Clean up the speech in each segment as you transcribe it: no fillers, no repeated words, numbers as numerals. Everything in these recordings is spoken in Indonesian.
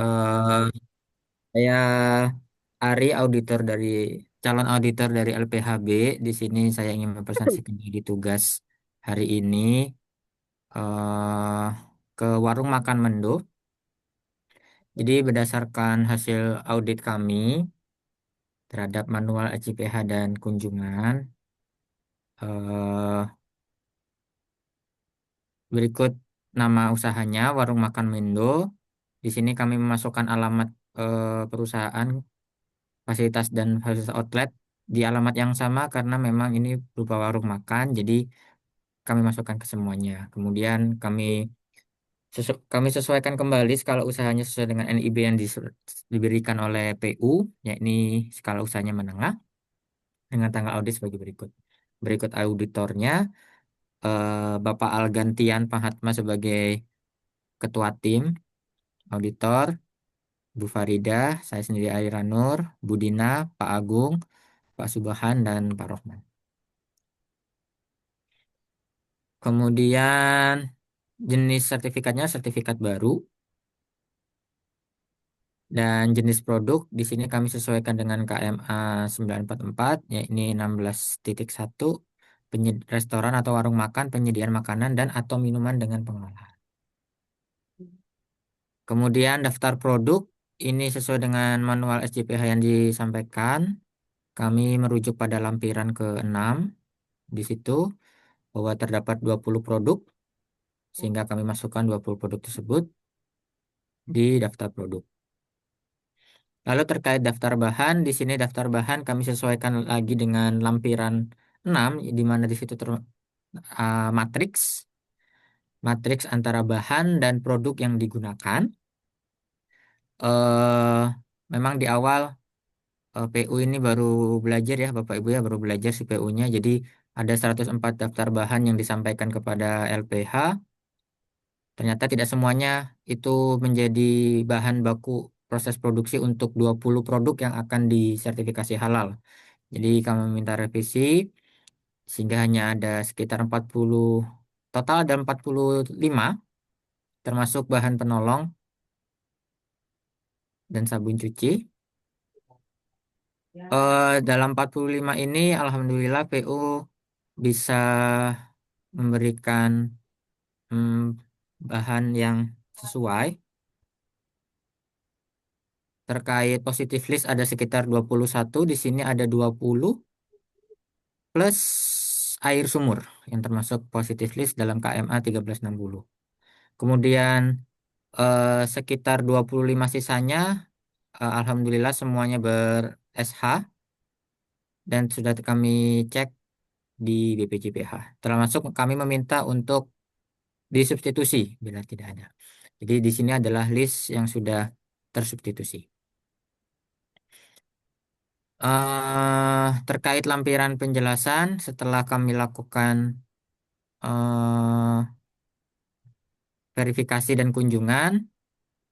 Eh, saya Ari, calon auditor dari LPHB. Di sini saya ingin mempresentasikan diri tugas hari ini eh ke warung makan Mendo. Jadi berdasarkan hasil audit kami terhadap manual SJPH dan kunjungan, eh, berikut nama usahanya Warung Makan Mendo. Di sini kami memasukkan alamat perusahaan, fasilitas dan fasilitas outlet di alamat yang sama karena memang ini berupa warung makan, jadi kami masukkan ke semuanya. Kemudian kami sesuaikan kembali skala usahanya sesuai dengan NIB yang diberikan oleh PU, yakni skala usahanya menengah dengan tanggal audit sebagai berikut. Berikut auditornya, Bapak Algantian Pahatma sebagai ketua tim auditor, Bu Farida, saya sendiri Aira Nur, Bu Dina, Pak Agung, Pak Subahan, dan Pak Rohman. Kemudian jenis sertifikatnya sertifikat baru dan jenis produk di sini kami sesuaikan dengan KMA 944 yakni 16.1 restoran atau warung makan penyediaan makanan dan atau minuman dengan pengolahan. Kemudian daftar produk ini sesuai dengan manual SJPH yang disampaikan. Kami merujuk pada lampiran ke-6 di situ bahwa terdapat 20 produk sehingga kami masukkan 20 produk tersebut di daftar produk. Lalu terkait daftar bahan, di sini daftar bahan kami sesuaikan lagi dengan lampiran 6, di mana di situ matriks, matriks antara bahan dan produk yang digunakan. eh Memang di awal PU ini baru belajar ya, Bapak Ibu ya, baru belajar si PU-nya. Jadi ada 104 daftar bahan yang disampaikan kepada LPH. Ternyata tidak semuanya itu menjadi bahan baku proses produksi untuk 20 produk yang akan disertifikasi halal. Jadi kami minta revisi sehingga hanya ada sekitar 40, total ada 45 termasuk bahan penolong dan sabun cuci. Dalam 45 ini Alhamdulillah PU bisa memberikan hmm, bahan yang sesuai. Terkait positif list ada sekitar 21, di sini ada 20 plus air sumur yang termasuk positif list dalam KMA 1360. Kemudian sekitar 25 sisanya alhamdulillah semuanya ber SH dan sudah kami cek di BPJPH. Termasuk kami meminta untuk disubstitusi bila tidak ada. Jadi di sini adalah list yang sudah tersubstitusi. Terkait lampiran penjelasan, setelah kami lakukan eh, verifikasi dan kunjungan,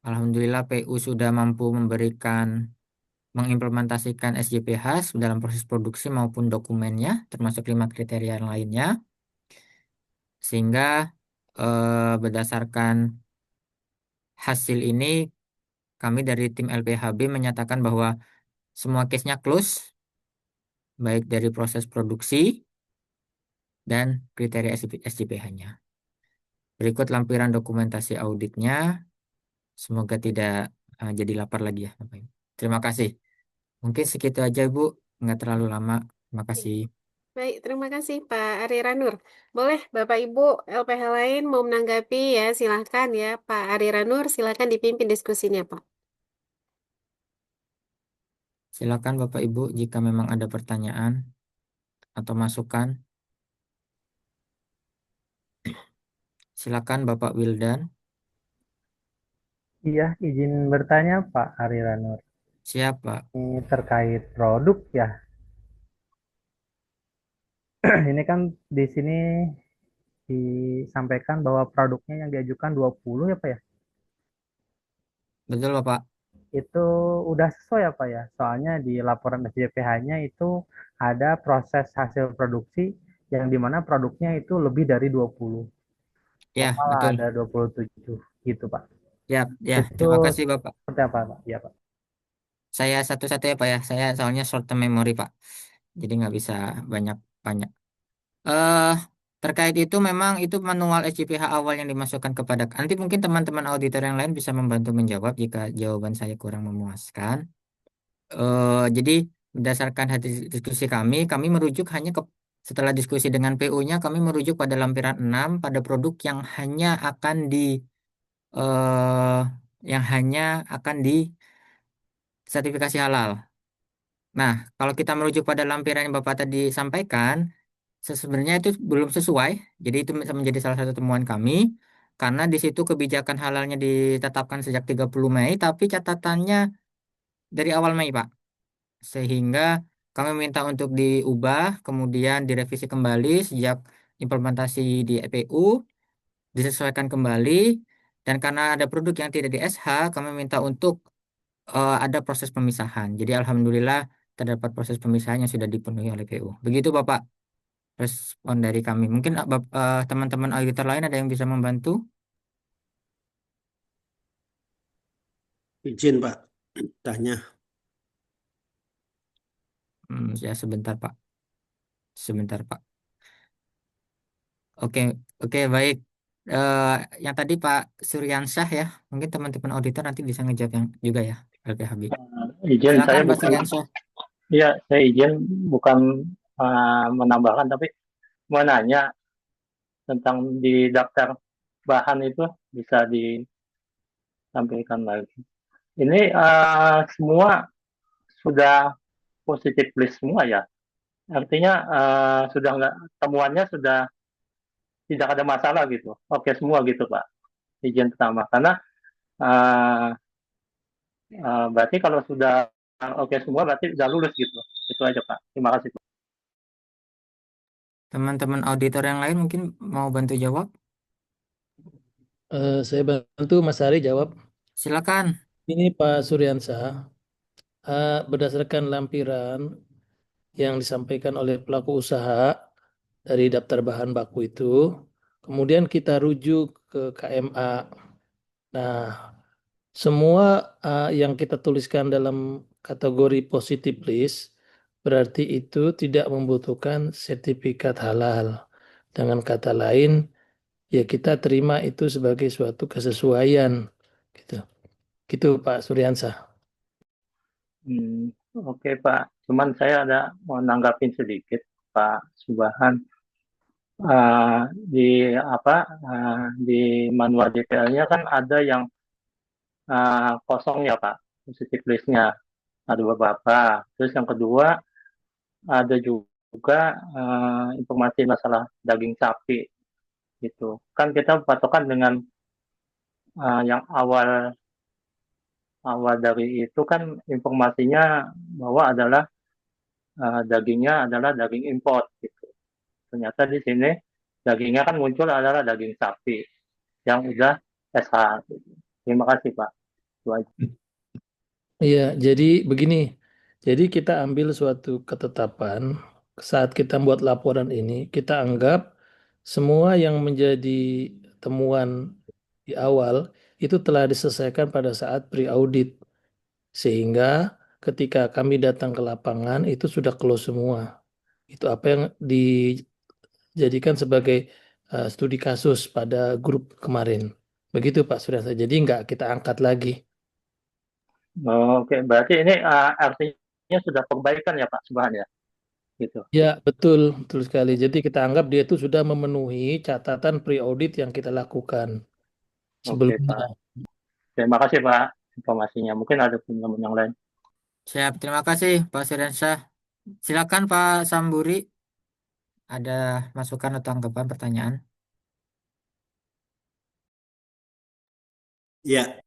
alhamdulillah PU sudah mampu mengimplementasikan SJPH dalam proses produksi maupun dokumennya, termasuk 5 kriteria yang lainnya, sehingga berdasarkan hasil ini, kami dari tim LPHB menyatakan bahwa semua case-nya close, baik dari proses produksi dan kriteria SJPH-nya. Berikut lampiran dokumentasi auditnya. Semoga tidak jadi lapar lagi ya, Bapak Ibu. Terima kasih. Mungkin segitu aja, Bu. Nggak terlalu lama. Terima kasih. Baik, terima kasih Pak Ari Ranur. Boleh Bapak Ibu LPH lain mau menanggapi ya, silahkan ya Pak Ari Ranur, silahkan dipimpin diskusinya Pak. Silakan Bapak Ibu jika memang ada pertanyaan atau masukan. Silakan Bapak Wildan. Iya, izin bertanya Pak Ari Ranur. Siapa? Ini terkait produk ya. Ini kan di sini disampaikan bahwa produknya yang diajukan 20 ya Pak ya. Betul Bapak. Itu udah sesuai ya Pak ya. Soalnya di laporan SJPH-nya itu ada proses hasil produksi yang dimana produknya itu lebih dari 20. Ya, Malah ada betul. 27 gitu Pak. Ya, ya, Itu terima kasih Bapak. seperti apa, Pak? Iya, Pak. Saya satu-satu ya Pak ya. Saya soalnya short term memory Pak. Jadi nggak bisa banyak-banyak. eh Terkait itu memang itu manual SJPH awal yang dimasukkan kepada nanti mungkin teman-teman auditor yang lain bisa membantu menjawab jika jawaban saya kurang memuaskan. Jadi berdasarkan hasil diskusi kami merujuk hanya ke setelah diskusi dengan PU-nya kami merujuk pada lampiran 6 pada produk eh yang hanya akan di sertifikasi halal. Nah, kalau kita merujuk pada lampiran yang Bapak tadi sampaikan, sebenarnya itu belum sesuai. Jadi itu bisa menjadi salah satu temuan kami. Karena di situ kebijakan halalnya ditetapkan sejak 30 Mei, tapi catatannya dari awal Mei, Pak. Sehingga kami minta untuk diubah, kemudian direvisi kembali sejak implementasi di EPU, disesuaikan kembali. Dan karena ada produk yang tidak di SH, kami minta untuk ada proses pemisahan. Jadi alhamdulillah terdapat proses pemisahan yang sudah dipenuhi oleh PU. Begitu Bapak respon dari kami. Mungkin teman-teman auditor lain ada yang bisa membantu? Izin Pak, tanya. Ya sebentar Pak. Sebentar Pak. Oke, oke baik. Eh, yang tadi Pak Suryansyah ya. Mungkin teman-teman auditor nanti bisa ngejawab yang juga ya LPHB. Izin Silakan saya Pak bukan, Suryansyah. ya saya izin bukan menambahkan, tapi mau nanya tentang di daftar bahan itu bisa ditampilkan lagi. Ini semua sudah positif list semua ya. Artinya sudah nggak, temuannya sudah tidak ada masalah gitu. Oke semua gitu Pak. Izin pertama karena uh, berarti kalau sudah oke semua berarti sudah lulus gitu. Itu aja Pak. Terima kasih Pak. Teman-teman auditor yang lain mungkin mau bantu jawab. Saya bantu Mas Ari jawab. Silakan. Ini Pak Suryansa, berdasarkan lampiran yang disampaikan oleh pelaku usaha dari daftar bahan baku itu, kemudian kita rujuk ke KMA. Nah, semua yang kita tuliskan dalam kategori positif list berarti itu tidak membutuhkan sertifikat halal. Dengan kata lain, ya kita terima itu sebagai suatu kesesuaian, gitu. Gitu Pak Suryansa. Hmm, oke Pak, cuman saya ada mau nanggapin sedikit Pak Subahan. Di apa di manual detailnya kan ada yang kosong ya Pak, positif listnya ada beberapa. Terus yang kedua ada juga informasi masalah daging sapi gitu. Kan kita patokan dengan yang awal awal dari itu kan informasinya bahwa adalah dagingnya adalah daging import gitu. Ternyata di sini dagingnya kan muncul adalah daging sapi yang udah SH. Terima kasih Pak. Itu aja. Iya, jadi begini. Jadi kita ambil suatu ketetapan saat kita buat laporan ini, kita anggap semua yang menjadi temuan di awal itu telah diselesaikan pada saat pre-audit. Sehingga ketika kami datang ke lapangan itu sudah close semua. Itu apa yang dijadikan sebagai studi kasus pada grup kemarin. Begitu Pak Suryasa. Jadi nggak kita angkat lagi. Oke, berarti ini artinya sudah perbaikan ya Pak Subhan ya, gitu. Ya, betul, betul sekali. Jadi kita anggap dia itu sudah memenuhi catatan pre-audit yang kita lakukan Oke sebelumnya. Pak. Terima kasih Pak informasinya. Mungkin ada teman-teman yang lain. Siap, terima kasih Pak Suryansyah. Silakan Pak Samburi, ada masukan atau tanggapan pertanyaan? Ya,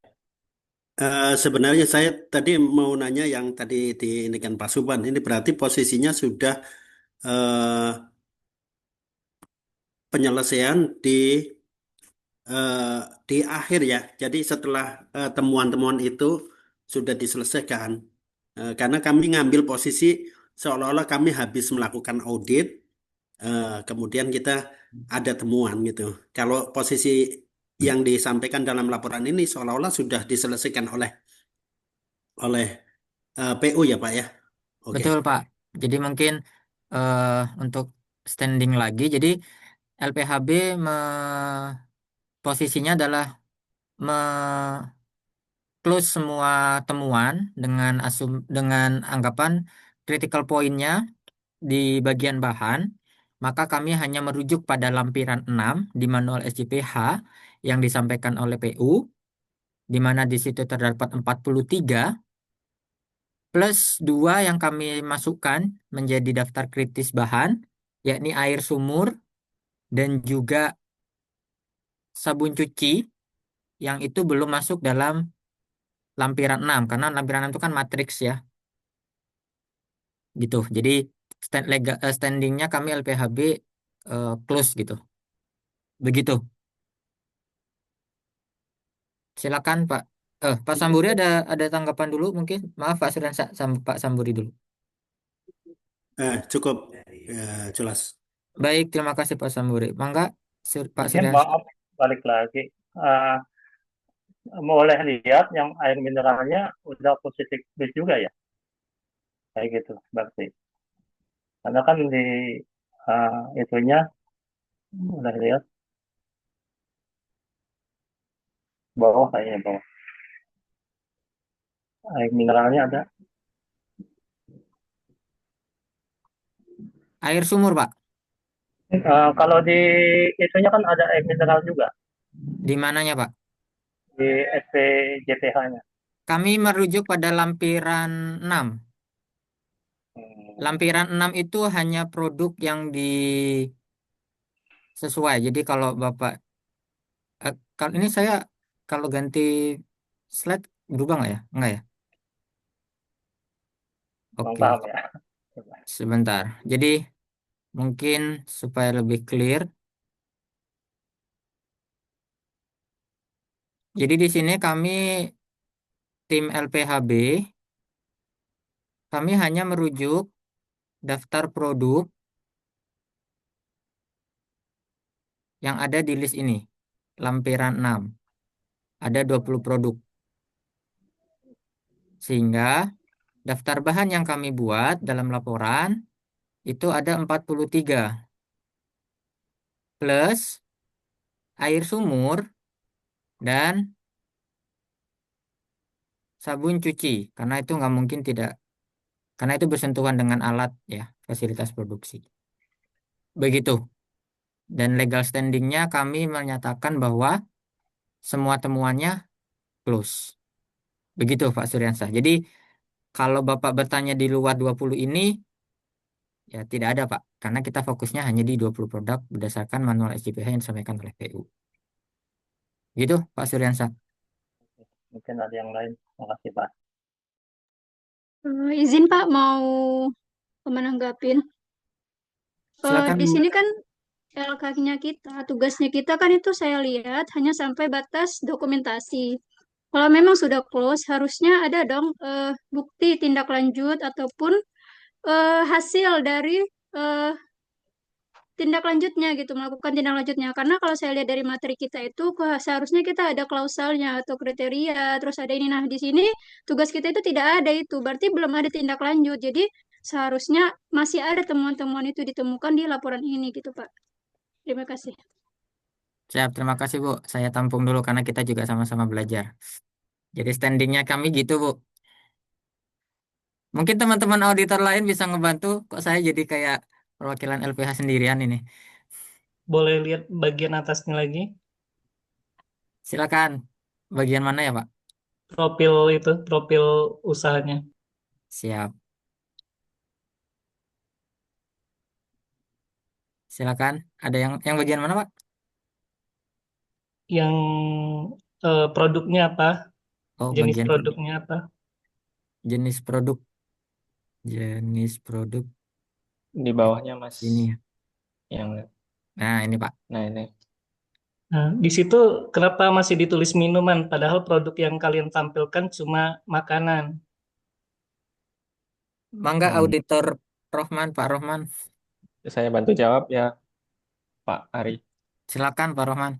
sebenarnya saya tadi mau nanya yang tadi diindikan Pak Suban. Ini berarti posisinya sudah eh, penyelesaian eh, di akhir ya. Jadi setelah temuan-temuan itu sudah diselesaikan. Karena kami ngambil posisi seolah-olah kami habis melakukan audit, kemudian kita ada temuan gitu. Kalau posisi yang disampaikan dalam laporan ini seolah-olah sudah diselesaikan oleh oleh PU ya Pak ya. Oke. Betul, Pak. Jadi mungkin eh, untuk standing lagi, jadi LPHB posisinya adalah close semua temuan dengan anggapan critical point-nya di bagian bahan, maka kami hanya merujuk pada lampiran 6 di manual SJPH yang disampaikan oleh PU, di mana di situ terdapat 43 plus 2 yang kami masukkan menjadi daftar kritis bahan, yakni air sumur dan juga sabun cuci yang itu belum masuk dalam lampiran 6 karena lampiran 6 itu kan matriks ya. Gitu. Jadi standingnya kami LPHB close gitu. Begitu. Silakan Pak. Pak Samburi ada tanggapan dulu mungkin. Maaf Pak Suran Pak Samburi dulu. Cukup jelas. Baik, terima kasih Pak Samburi. Mangga Pak Mungkin Suryansa. maaf, balik lagi. Eh, Boleh lihat yang air mineralnya udah positif base juga ya, kayak gitu berarti. Karena kan di itunya udah lihat bawah, kayaknya bawah air mineralnya ada. Air sumur Pak. Kalau di itunya kan ada air mineral juga Di mananya Pak? di SPJPH-nya. Kami merujuk pada lampiran 6. Lampiran 6 itu hanya produk yang sesuai. Jadi kalau Bapak kalau ini saya kalau ganti slide berubah nggak ya? Nggak ya? Kurang Oke, paham ya. sebentar. Jadi mungkin supaya lebih clear. Jadi di sini tim LPHB, kami hanya merujuk daftar produk yang ada di list ini. Lampiran 6. Ada 20 produk. Sehingga daftar bahan yang kami buat dalam laporan itu ada 43 plus air sumur dan sabun cuci karena itu nggak mungkin tidak karena itu bersentuhan dengan alat ya fasilitas produksi begitu dan legal standingnya kami menyatakan bahwa semua temuannya close begitu Pak Suryansa. Jadi kalau Bapak bertanya di luar 20 ini ya tidak ada Pak karena kita fokusnya hanya di 20 produk berdasarkan manual SJPH yang disampaikan oleh PU gitu Pak Suryansa. Mungkin ada yang lain. Makasih Pak. Izin Pak mau menanggapin. Silakan Di Bu. sini kan LK-nya kita, tugasnya kita kan itu saya lihat hanya sampai batas dokumentasi. Kalau memang sudah close, harusnya ada dong bukti tindak lanjut ataupun hasil dari eh, tindak lanjutnya gitu, melakukan tindak lanjutnya. Karena kalau saya lihat dari materi kita itu seharusnya kita ada klausalnya atau kriteria, terus ada ini. Nah, di sini tugas kita itu tidak ada itu, berarti belum ada tindak lanjut. Jadi seharusnya masih ada temuan-temuan itu ditemukan di laporan ini gitu, Pak. Terima kasih. Siap, terima kasih Bu. Saya tampung dulu karena kita juga sama-sama belajar. Jadi standingnya kami gitu Bu. Mungkin teman-teman auditor lain bisa ngebantu. Kok saya jadi kayak perwakilan LPH sendirian ini. Boleh lihat bagian atasnya lagi, Silakan. Bagian mana ya Pak? profil usahanya. Siap. Silakan. Ada yang bagian mana Pak? Yang produknya apa, Oh, jenis bagian produk. produknya apa. Jenis produk. Jenis produk Di bawahnya Mas, ini ya. yang Nah, ini Pak. nah ini. Nah, di situ kenapa masih ditulis minuman, padahal produk yang kalian tampilkan cuma makanan? Mangga Hmm, auditor Rohman, Pak Rohman. saya bantu jawab ya Pak Ari. Silakan Pak Rohman.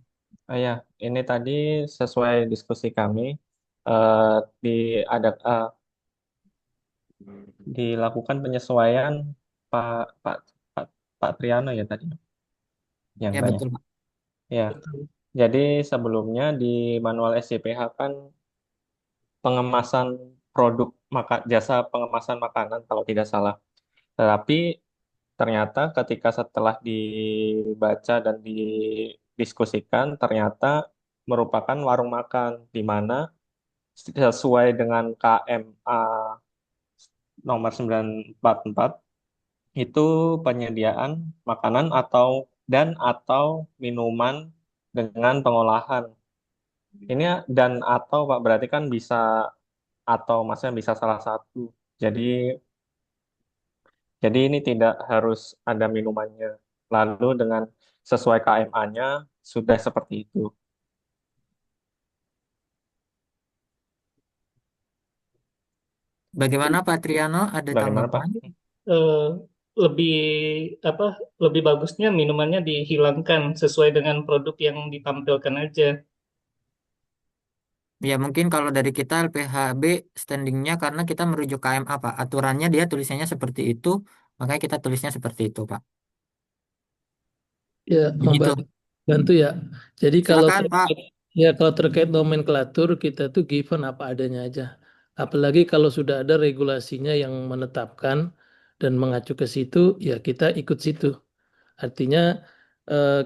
Ya, ini tadi sesuai diskusi kami eh, di ada dilakukan penyesuaian Pak Pak Pak Pak Triano ya tadi yang Ya tanya. betul, Pak. Ya, Betul. jadi sebelumnya di manual SJPH kan pengemasan produk jasa pengemasan makanan kalau tidak salah. Tetapi ternyata ketika setelah dibaca dan didiskusikan ternyata merupakan warung makan di mana sesuai dengan KMA nomor 944 itu penyediaan makanan atau minuman dengan pengolahan. Ini dan atau Pak berarti kan bisa atau maksudnya bisa salah satu. Jadi jadi ini tidak harus ada minumannya. Lalu dengan sesuai KMA-nya sudah seperti itu. Bagaimana Pak Triano? Ada Bagaimana Pak? tanggapan? Eh, lebih apa? Lebih bagusnya minumannya dihilangkan sesuai dengan produk yang ditampilkan aja. Ya mungkin kalau dari kita LPHB standingnya karena kita merujuk KMA Pak. Aturannya dia tulisannya seperti itu, makanya kita tulisnya seperti itu Pak. Ya, Begitu. bantu ya. Jadi kalau Silakan Pak. kalau terkait nomenklatur kita tuh given apa adanya aja. Apalagi kalau sudah ada regulasinya yang menetapkan dan mengacu ke situ, ya kita ikut situ. Artinya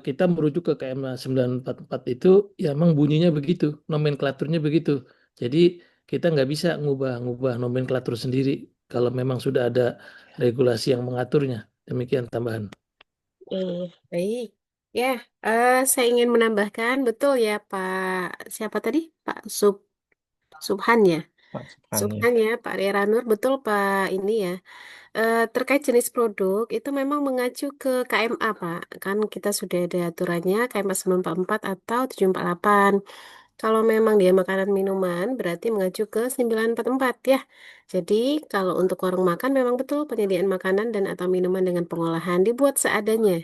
kita merujuk ke KMA 944 itu ya emang bunyinya begitu, nomenklaturnya begitu. Jadi kita nggak bisa ngubah-ngubah nomenklatur sendiri kalau memang sudah ada regulasi yang mengaturnya. Demikian tambahan. Baik. Ya, saya ingin menambahkan, betul ya Pak, siapa tadi? Pak Subhan ya? Pak Subhani. Subhan ya, Pak Riranur, betul Pak ini ya. Terkait jenis produk, itu memang mengacu ke KMA Pak. Kan kita sudah ada aturannya, KMA 944 atau 748. Kalau memang dia makanan minuman, berarti mengacu ke 944 ya. Jadi, kalau untuk warung makan memang betul penyediaan makanan dan atau minuman dengan pengolahan dibuat seadanya.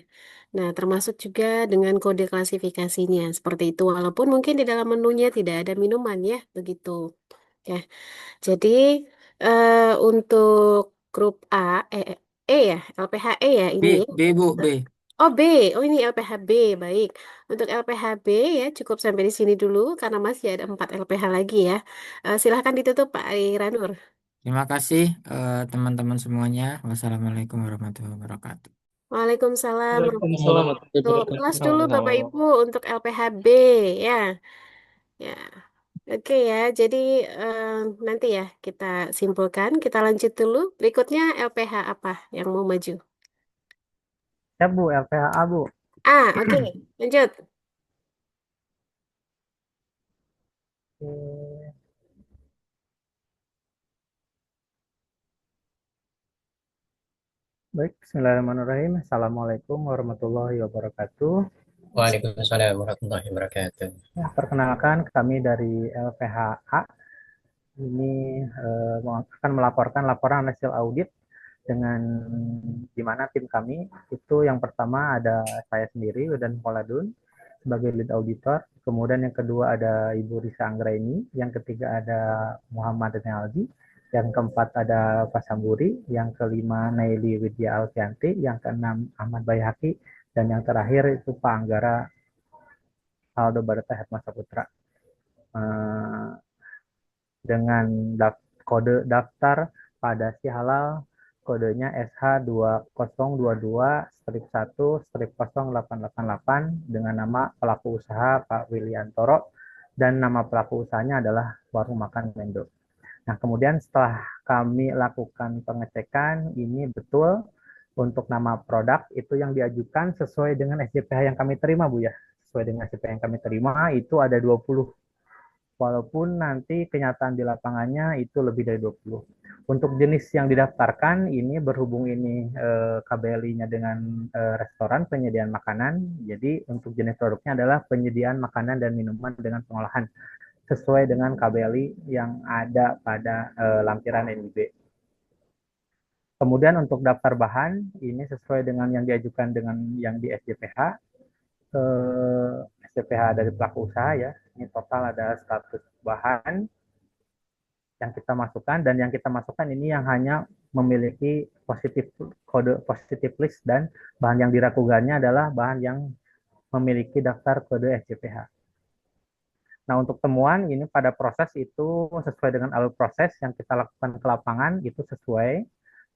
Nah, termasuk juga dengan kode klasifikasinya. Seperti itu, walaupun mungkin di dalam menunya tidak ada minuman ya, begitu. Ya, jadi untuk grup A, ya, LPHE ya ini ya. B, B Bu, B. Oh B, oh ini LPHB, baik. Untuk LPHB ya cukup sampai di sini dulu karena masih ada 4 LPH lagi ya. Silahkan ditutup Pak Iranur. Terima kasih teman-teman semuanya. Wassalamualaikum warahmatullahi wabarakatuh. Waalaikumsalam Waalaikumsalam. warahmatullahi wabarakatuh. Kelas dulu Bapak Sama-sama. Ibu untuk LPHB ya. Ya. Oke ya, jadi eh, nanti ya kita simpulkan, kita lanjut dulu. Berikutnya LPH apa yang mau maju? Ya Bu, LPHA Bu. Oke, lanjut. Oke. Baik, Bismillahirrahmanirrahim. Assalamualaikum warahmatullahi wabarakatuh. Waalaikumsalam warahmatullahi wabarakatuh. Ya, perkenalkan kami dari LPHA ini akan melaporkan laporan hasil audit dengan di mana tim kami itu yang pertama ada saya sendiri dan Poladun sebagai lead auditor, kemudian yang kedua ada Ibu Risa Anggraini, yang ketiga ada Muhammad Renaldi, yang keempat ada Pak Samburi, yang kelima Naili Widya Alfianti, yang keenam Ahmad Bayhaki, dan yang terakhir itu Pak Anggara Aldo Barata Herma Saputra. Dengan kode daftar pada si halal kodenya SH2022-1-0888 dengan nama pelaku usaha Pak Wiliantoro dan nama pelaku usahanya adalah Warung Makan Mendo. Nah, kemudian setelah kami lakukan pengecekan, ini betul untuk nama produk itu yang diajukan sesuai dengan SJPH yang kami terima, Bu ya. Sesuai dengan SJPH yang kami terima itu ada 20. Walaupun nanti kenyataan di lapangannya itu lebih dari 20. Untuk jenis yang didaftarkan ini berhubung ini KBLI-nya dengan restoran penyediaan makanan, jadi untuk jenis produknya adalah penyediaan makanan dan minuman dengan pengolahan sesuai dengan KBLI yang ada pada lampiran NIB. Kemudian untuk daftar bahan ini sesuai dengan yang diajukan dengan yang di SJPH. SCPH dari pelaku usaha ya. Ini total ada 100 bahan yang kita masukkan, dan yang kita masukkan ini yang hanya memiliki kode positif list, dan bahan yang diragukannya adalah bahan yang memiliki daftar kode SCPH. Nah, untuk temuan ini pada proses itu sesuai dengan alur proses yang kita lakukan ke lapangan, itu sesuai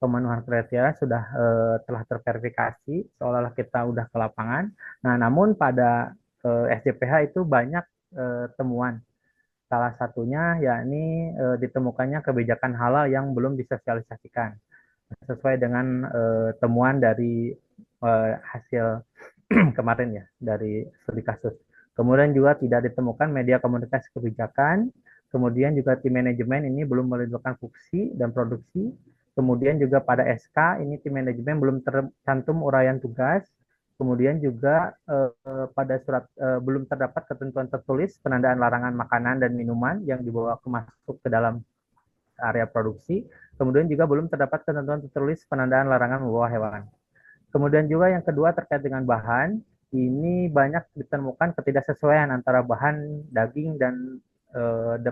pemenuhan kriteria sudah telah terverifikasi seolah-olah kita udah ke lapangan. Nah, namun pada SCPH itu banyak temuan. Salah satunya yakni ditemukannya kebijakan halal yang belum disosialisasikan sesuai dengan temuan dari hasil kemarin ya dari studi kasus. Kemudian juga tidak ditemukan media komunikasi kebijakan. Kemudian juga tim manajemen ini belum melakukan fungsi dan produksi. Kemudian juga pada SK ini tim manajemen belum tercantum uraian tugas. Kemudian juga pada surat belum terdapat ketentuan tertulis penandaan larangan makanan dan minuman yang dibawa masuk ke dalam area produksi. Kemudian juga belum terdapat ketentuan tertulis penandaan larangan membawa hewan. Kemudian juga yang kedua terkait dengan bahan, ini banyak ditemukan ketidaksesuaian antara bahan daging dan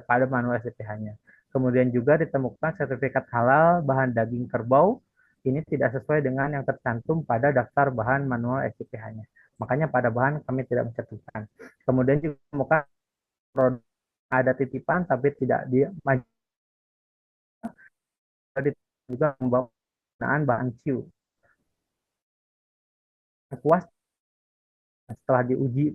pada manual SCPH-nya. Kemudian juga ditemukan sertifikat halal bahan daging kerbau ini tidak sesuai dengan yang tercantum pada daftar bahan manual SCPH-nya. Makanya pada bahan kami tidak mencantumkan. Kemudian juga ditemukan produk ada titipan tapi tidak juga membawa penggunaan bahan ciu. Puas setelah diuji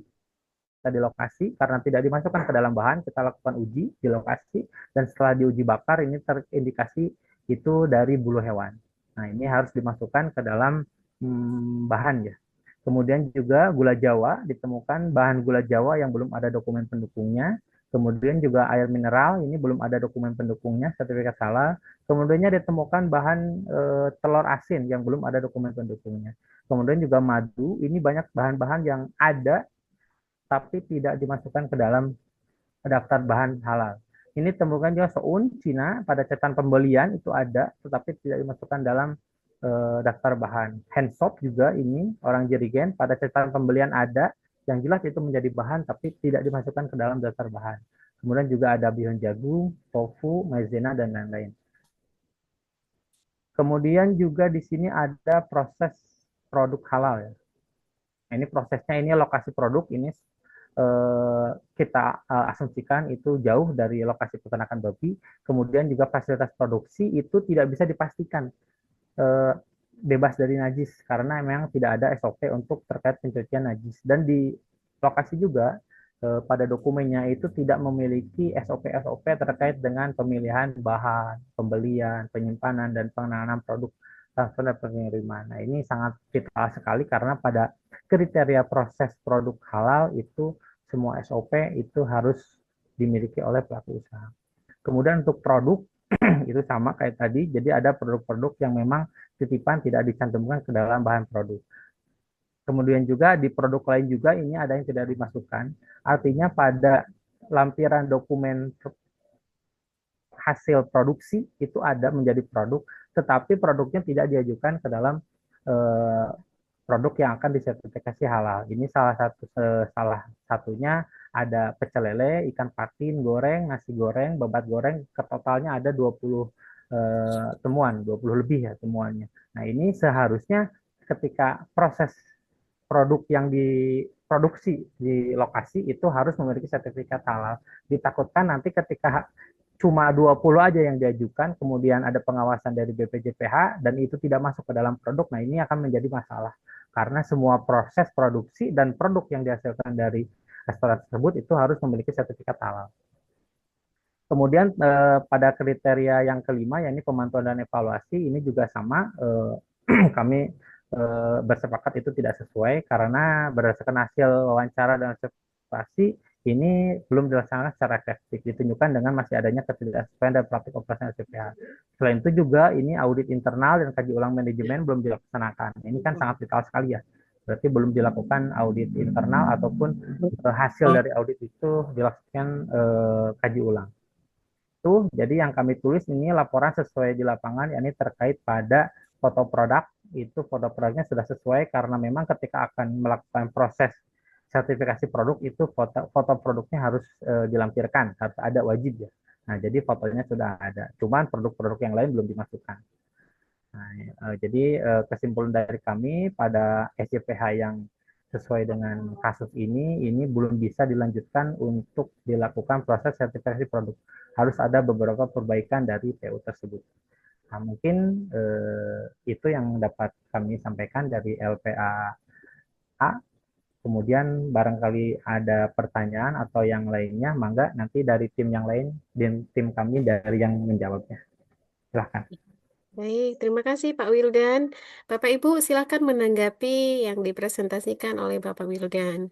kita di lokasi karena tidak dimasukkan ke dalam bahan, kita lakukan uji di lokasi, dan setelah diuji bakar ini terindikasi itu dari bulu hewan. Nah, ini harus dimasukkan ke dalam bahan ya. Kemudian juga gula Jawa, ditemukan bahan gula Jawa yang belum ada dokumen pendukungnya. Kemudian juga air mineral, ini belum ada dokumen pendukungnya, sertifikat halal. Kemudiannya ditemukan bahan telur asin yang belum ada dokumen pendukungnya. Kemudian juga madu, ini banyak bahan-bahan yang ada tapi tidak dimasukkan ke dalam daftar bahan halal. Ini temukan juga soun Cina pada catatan pembelian itu ada, tetapi tidak dimasukkan dalam daftar bahan. Hand soap juga ini orang jerigen pada catatan pembelian ada, yang jelas itu menjadi bahan tapi tidak dimasukkan ke dalam daftar bahan. Kemudian juga ada bihun jagung, tofu, maizena dan lain-lain. Kemudian juga di sini ada proses produk halal ya. Nah, ini prosesnya, ini lokasi produk ini kita asumsikan itu jauh dari lokasi peternakan babi. Kemudian juga fasilitas produksi itu tidak bisa dipastikan bebas dari najis karena memang tidak ada SOP untuk terkait pencucian najis. Dan di lokasi juga pada dokumennya itu tidak memiliki SOP terkait dengan pemilihan bahan, pembelian, penyimpanan, dan pengenalan produk transfer dan pengiriman. Nah, ini sangat vital sekali karena pada kriteria proses produk halal itu semua SOP itu harus dimiliki oleh pelaku usaha. Kemudian untuk produk itu sama kayak tadi, jadi ada produk-produk yang memang titipan tidak dicantumkan ke dalam bahan produk. Kemudian juga di produk lain juga ini ada yang tidak dimasukkan. Artinya pada lampiran dokumen hasil produksi itu ada menjadi produk, tetapi produknya tidak diajukan ke dalam produk yang akan disertifikasi halal. Ini salah satunya ada pecel lele, ikan patin goreng, nasi goreng, babat goreng, totalnya ada 20 temuan, 20 lebih ya temuannya. Nah, ini seharusnya ketika proses produk yang diproduksi di lokasi itu harus memiliki sertifikat halal. Ditakutkan nanti ketika cuma 20 aja yang diajukan, kemudian ada pengawasan dari BPJPH dan itu tidak masuk ke dalam produk, nah ini akan menjadi masalah. Karena semua proses produksi dan produk yang dihasilkan dari restoran tersebut itu harus memiliki sertifikat halal. Kemudian pada kriteria yang kelima, yakni pemantauan dan evaluasi, ini juga sama, kami bersepakat itu tidak sesuai karena berdasarkan hasil wawancara dan observasi ini belum dilaksanakan secara efektif, ditunjukkan dengan masih adanya ketidaksesuaian dan praktik operasional SCPH. Selain itu juga ini audit internal dan kaji ulang manajemen belum dilaksanakan. Ini kan sangat vital sekali ya. Berarti belum dilakukan audit internal ataupun hasil dari audit itu dilakukan kaji ulang. Itu jadi yang kami tulis ini laporan sesuai di lapangan, yakni terkait pada foto produk. Itu foto produknya sudah sesuai karena memang ketika akan melakukan proses sertifikasi produk itu foto produknya harus dilampirkan, harus ada, wajib ya. Nah, jadi fotonya sudah ada. Cuman produk-produk yang lain belum dimasukkan. Nah, jadi kesimpulan dari kami pada SCPH yang sesuai dengan kasus ini belum bisa dilanjutkan untuk dilakukan proses sertifikasi produk. Harus ada beberapa perbaikan dari PU tersebut. Nah, mungkin itu yang dapat kami sampaikan dari LPA A. Kemudian barangkali ada pertanyaan atau yang lainnya, mangga nanti dari tim yang lain, dan tim kami dari yang menjawabnya. Silahkan. Baik, terima kasih Pak Wildan. Bapak Ibu silakan menanggapi yang dipresentasikan oleh Bapak Wildan.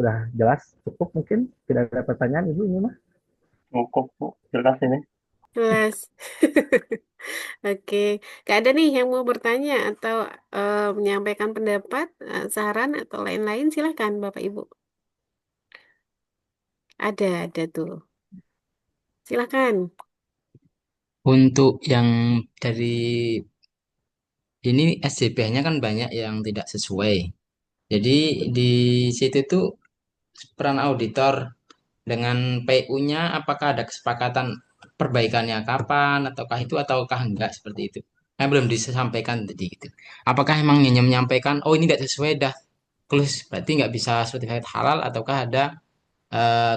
Sudah jelas, cukup mungkin? Tidak ada pertanyaan Ibu ini mah? Cukup, Bu. Jelas ini. Jelas. Oke, gak ada nih yang mau bertanya atau menyampaikan pendapat, saran atau lain-lain, silakan Bapak Ibu. Ada tuh. Silakan. Untuk yang dari ini SJP-nya kan banyak yang tidak sesuai. Jadi di situ tuh peran auditor dengan PU-nya apakah ada kesepakatan perbaikannya kapan ataukah enggak seperti itu. Nah, belum disampaikan tadi gitu. Apakah emang hanya menyampaikan oh ini tidak sesuai dah close berarti nggak bisa sertifikat halal ataukah ada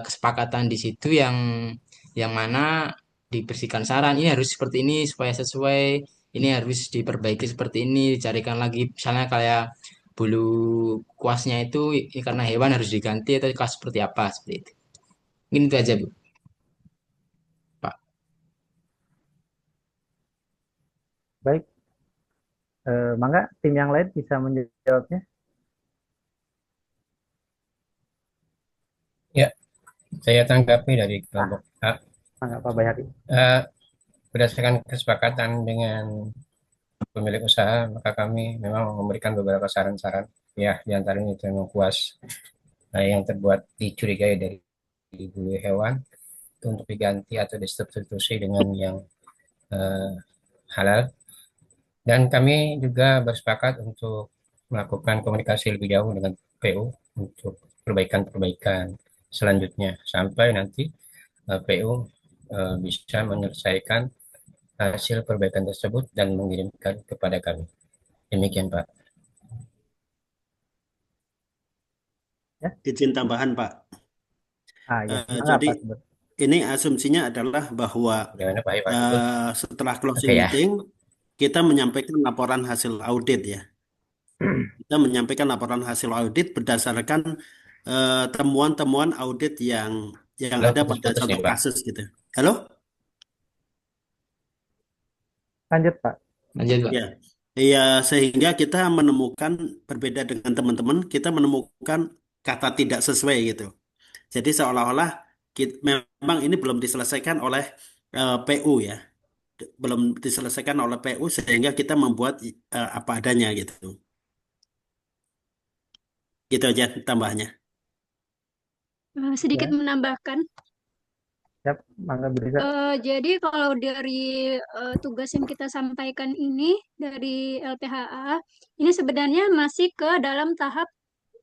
kesepakatan di situ yang mana dibersihkan saran ini harus seperti ini supaya sesuai ini harus diperbaiki seperti ini dicarikan lagi misalnya kayak bulu kuasnya itu karena hewan harus diganti atau seperti apa seperti itu mungkin itu aja Bu Pak. Baik, mangga tim yang lain bisa menjawabnya. Ya, saya tanggapi dari Ah, kelompok A. mangga Pak Bayhaqi. Eh, Berdasarkan kesepakatan dengan pemilik usaha, maka kami memang memberikan beberapa saran-saran. Ya, diantaranya itu memang kuas yang terbuat dicurigai dari bulu hewan itu untuk diganti atau disubstitusi dengan yang eh, halal. Dan kami juga bersepakat untuk melakukan komunikasi lebih jauh dengan PU untuk perbaikan-perbaikan selanjutnya sampai nanti PU bisa menyelesaikan hasil perbaikan tersebut dan mengirimkan kepada kami. Demikian Pak. Ya, Izin tambahan, Pak. ya, mangga Jadi Pak Subur. ini asumsinya adalah bahwa Bagaimana Pak Ibu? setelah Oke closing ya. meeting kita menyampaikan laporan hasil audit ya. Kita menyampaikan laporan hasil audit berdasarkan temuan-temuan audit yang Halo, ada pada putus-putus satu nih Pak. kasus gitu. Halo? Lanjut Pak. Lanjut Pak. Ya. Iya, sehingga kita menemukan berbeda dengan teman-teman, kita menemukan kata tidak sesuai gitu. Jadi seolah-olah memang ini belum diselesaikan oleh PU ya, belum diselesaikan oleh PU sehingga kita membuat apa adanya gitu. Gitu aja tambahnya. Sedikit Ya, menambahkan. siap, mangga bisa. Jadi kalau dari tugas yang kita sampaikan ini dari LPHA, ini sebenarnya masih ke dalam tahap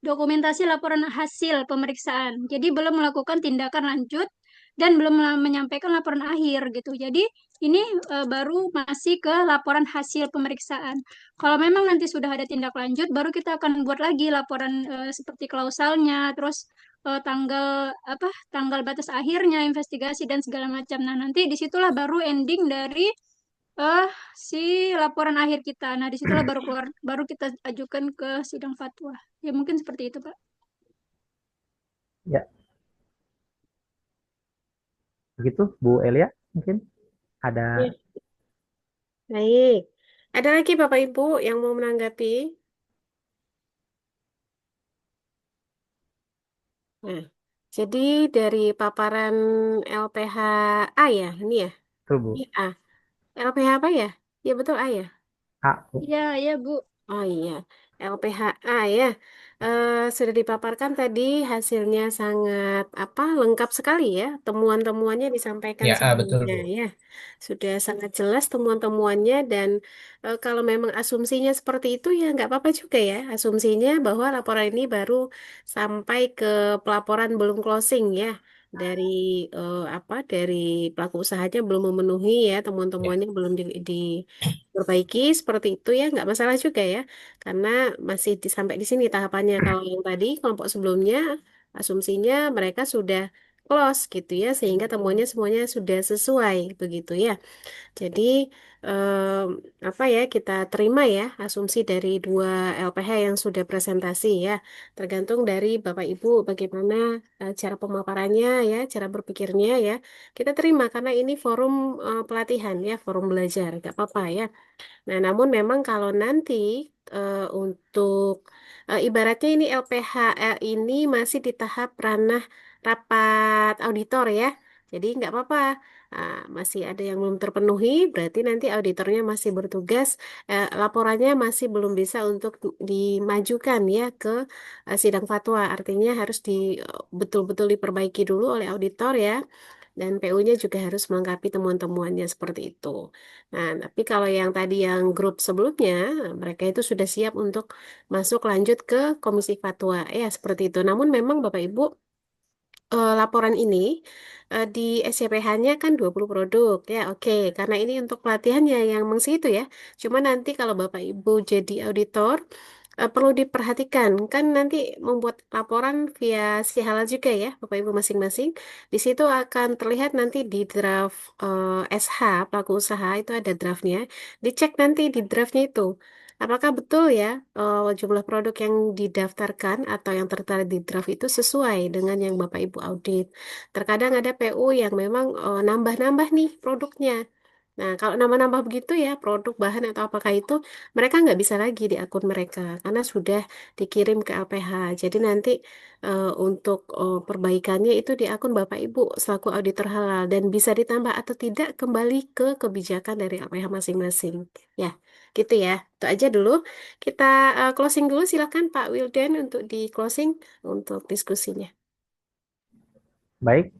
dokumentasi laporan hasil pemeriksaan. Jadi belum melakukan tindakan lanjut dan belum menyampaikan laporan akhir gitu. Jadi ini baru masih ke laporan hasil pemeriksaan. Kalau memang nanti sudah ada tindak lanjut, baru kita akan buat lagi laporan seperti klausalnya, terus tanggal apa tanggal batas akhirnya, investigasi dan segala macam. Nah nanti disitulah baru ending dari eh si laporan akhir kita. Nah, disitulah baru keluar, baru kita ajukan ke sidang fatwa. Ya, mungkin seperti itu, Pak. Ya, begitu Bu Elia mungkin ada. Ya. Baik. Ada lagi Bapak Ibu yang mau menanggapi? Nah, jadi dari paparan LPHA ya, ini ya? Betul Bu. Ini A. LPH apa ya? Ya betul A ya? A, Bu. Iya, iya, Bu. Oh iya. LPHA ya. Sudah dipaparkan tadi hasilnya sangat lengkap sekali ya. Temuan-temuannya disampaikan Ya, betul semuanya Bu. ya. Sudah sangat jelas temuan-temuannya dan kalau memang asumsinya seperti itu ya nggak apa-apa juga ya. Asumsinya bahwa laporan ini baru sampai ke pelaporan belum closing ya. Dari dari pelaku usahanya belum memenuhi ya Ya. temuan-temuannya belum diperbaiki seperti itu ya nggak masalah juga ya karena masih sampai di sini tahapannya. Kalau yang tadi kelompok sebelumnya asumsinya mereka sudah close gitu ya sehingga temuannya semuanya sudah sesuai begitu ya. Jadi em, kita terima ya asumsi dari dua LPH yang sudah presentasi ya. Tergantung dari Bapak Ibu bagaimana cara pemaparannya ya, cara berpikirnya ya. Kita terima karena ini forum pelatihan ya, forum belajar, nggak apa-apa ya. Nah, namun memang kalau nanti untuk ibaratnya ini LPHL ini masih di tahap ranah rapat auditor ya. Jadi nggak apa-apa. Masih ada yang belum terpenuhi, berarti nanti auditornya masih bertugas, laporannya masih belum bisa untuk dimajukan ya ke sidang fatwa. Artinya harus betul-betul diperbaiki dulu oleh auditor ya. Dan PU-nya juga harus melengkapi temuan-temuannya seperti itu. Nah, tapi kalau yang tadi yang grup sebelumnya, mereka itu sudah siap untuk masuk lanjut ke Komisi Fatwa. Ya, seperti itu. Namun memang Bapak Ibu, laporan ini di SCPH-nya kan 20 produk. Ya, oke. Karena ini untuk pelatihannya yang mengisi itu ya. Cuma nanti kalau Bapak Ibu jadi auditor, perlu diperhatikan. Kan nanti membuat laporan via si halal juga ya, Bapak Ibu masing-masing. Di situ akan terlihat nanti di draft SH, pelaku usaha, itu ada draftnya. Dicek nanti di draftnya itu. Apakah betul ya jumlah produk yang didaftarkan atau yang tertera di draft itu sesuai dengan yang Bapak Ibu audit? Terkadang ada PU yang memang nambah-nambah nih produknya. Nah, kalau nambah-nambah begitu ya, produk bahan atau apakah itu, mereka nggak bisa lagi di akun mereka karena sudah dikirim ke LPH. Jadi nanti untuk perbaikannya itu di akun Bapak Ibu selaku auditor halal dan bisa ditambah atau tidak kembali ke kebijakan dari LPH masing-masing. Ya, gitu ya. Itu aja dulu. Kita closing dulu. Silakan Pak Wildan untuk di closing untuk diskusinya. Baik,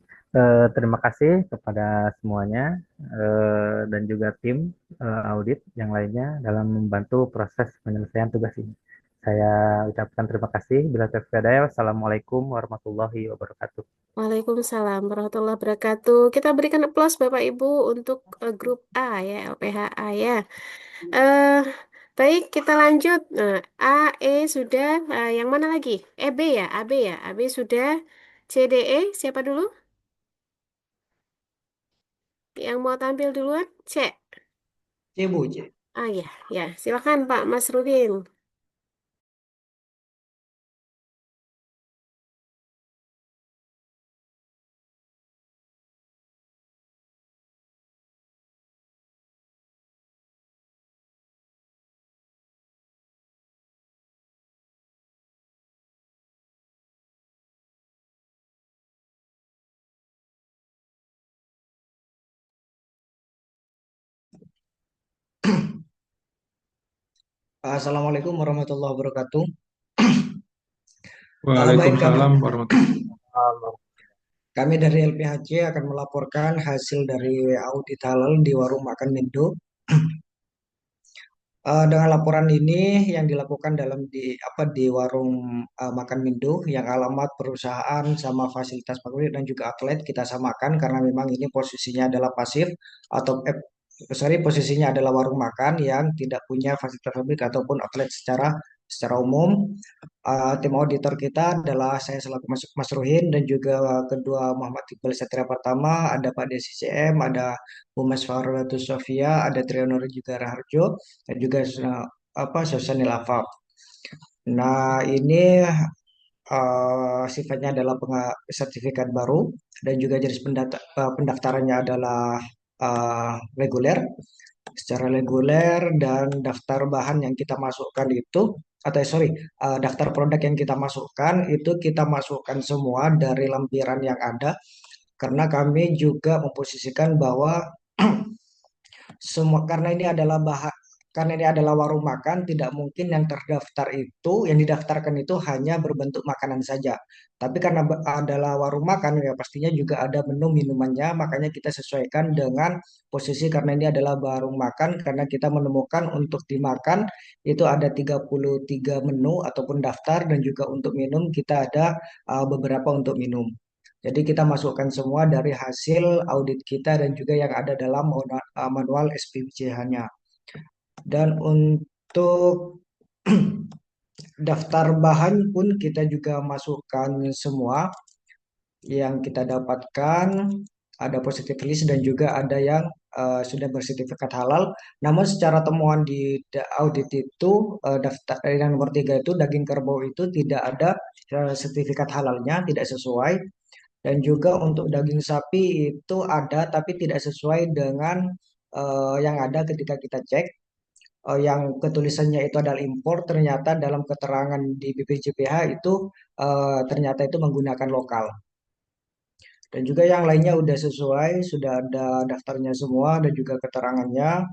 terima kasih kepada semuanya dan juga tim audit yang lainnya dalam membantu proses penyelesaian tugas ini. Saya ucapkan terima kasih. Bila taufiq. Wassalamualaikum warahmatullahi wabarakatuh. Waalaikumsalam warahmatullahi wabarakatuh. Kita berikan aplaus Bapak Ibu untuk grup A ya, LPHA ya. Eh, baik, kita lanjut. Nah, A, E sudah. Yang mana lagi? B ya, AB ya. AB sudah. C, D, E, siapa dulu? Yang mau tampil duluan? C. C, Bu, C. Ya, ya. Silakan Pak Mas Rudin. Assalamualaikum warahmatullahi wabarakatuh. Baik, Waalaikumsalam warahmatullahi wabarakatuh. kami dari LPHC akan melaporkan hasil dari audit halal di warung makan Mindo. Dengan laporan ini yang dilakukan di warung makan Mindo yang alamat perusahaan sama fasilitas pabrik dan juga outlet kita samakan karena memang ini posisinya adalah pasif atau posisinya adalah warung makan yang tidak punya fasilitas pabrik ataupun outlet secara umum. Tim auditor kita adalah saya selaku Mas Ruhin dan juga kedua Muhammad Iqbal Satria Pertama, ada Pak Desi CM, ada Bu Mas Farulatus Sofia, ada Triyono juga Raharjo, dan juga Sosanil Afaf. Nah, ini sifatnya adalah sertifikat baru dan juga jenis pendaftarannya adalah reguler, secara reguler dan daftar bahan yang kita masukkan itu daftar produk yang kita masukkan itu kita masukkan semua dari lampiran yang ada karena kami juga memposisikan bahwa semua karena ini adalah bahan karena ini adalah warung makan, tidak mungkin yang terdaftar itu, yang didaftarkan itu hanya berbentuk makanan saja. Tapi karena adalah warung makan, ya pastinya juga ada menu minumannya, makanya kita sesuaikan dengan posisi karena ini adalah warung makan, karena kita menemukan untuk dimakan itu ada 33 menu ataupun daftar, dan juga untuk minum kita ada beberapa untuk minum. Jadi kita masukkan semua dari hasil audit kita dan juga yang ada dalam manual SPPCH-nya. Dan untuk daftar bahan pun kita juga masukkan semua yang kita dapatkan, ada positive list dan juga ada yang sudah bersertifikat halal. Namun secara temuan di audit itu daftar yang nomor 3 itu daging kerbau itu tidak ada sertifikat halalnya, tidak sesuai. Dan juga untuk daging sapi itu ada tapi tidak sesuai dengan yang ada ketika kita cek. Yang ketulisannya itu adalah impor, ternyata dalam keterangan di BPJPH itu ternyata itu menggunakan lokal. Dan juga yang lainnya udah sesuai, sudah ada daftarnya semua dan juga keterangannya.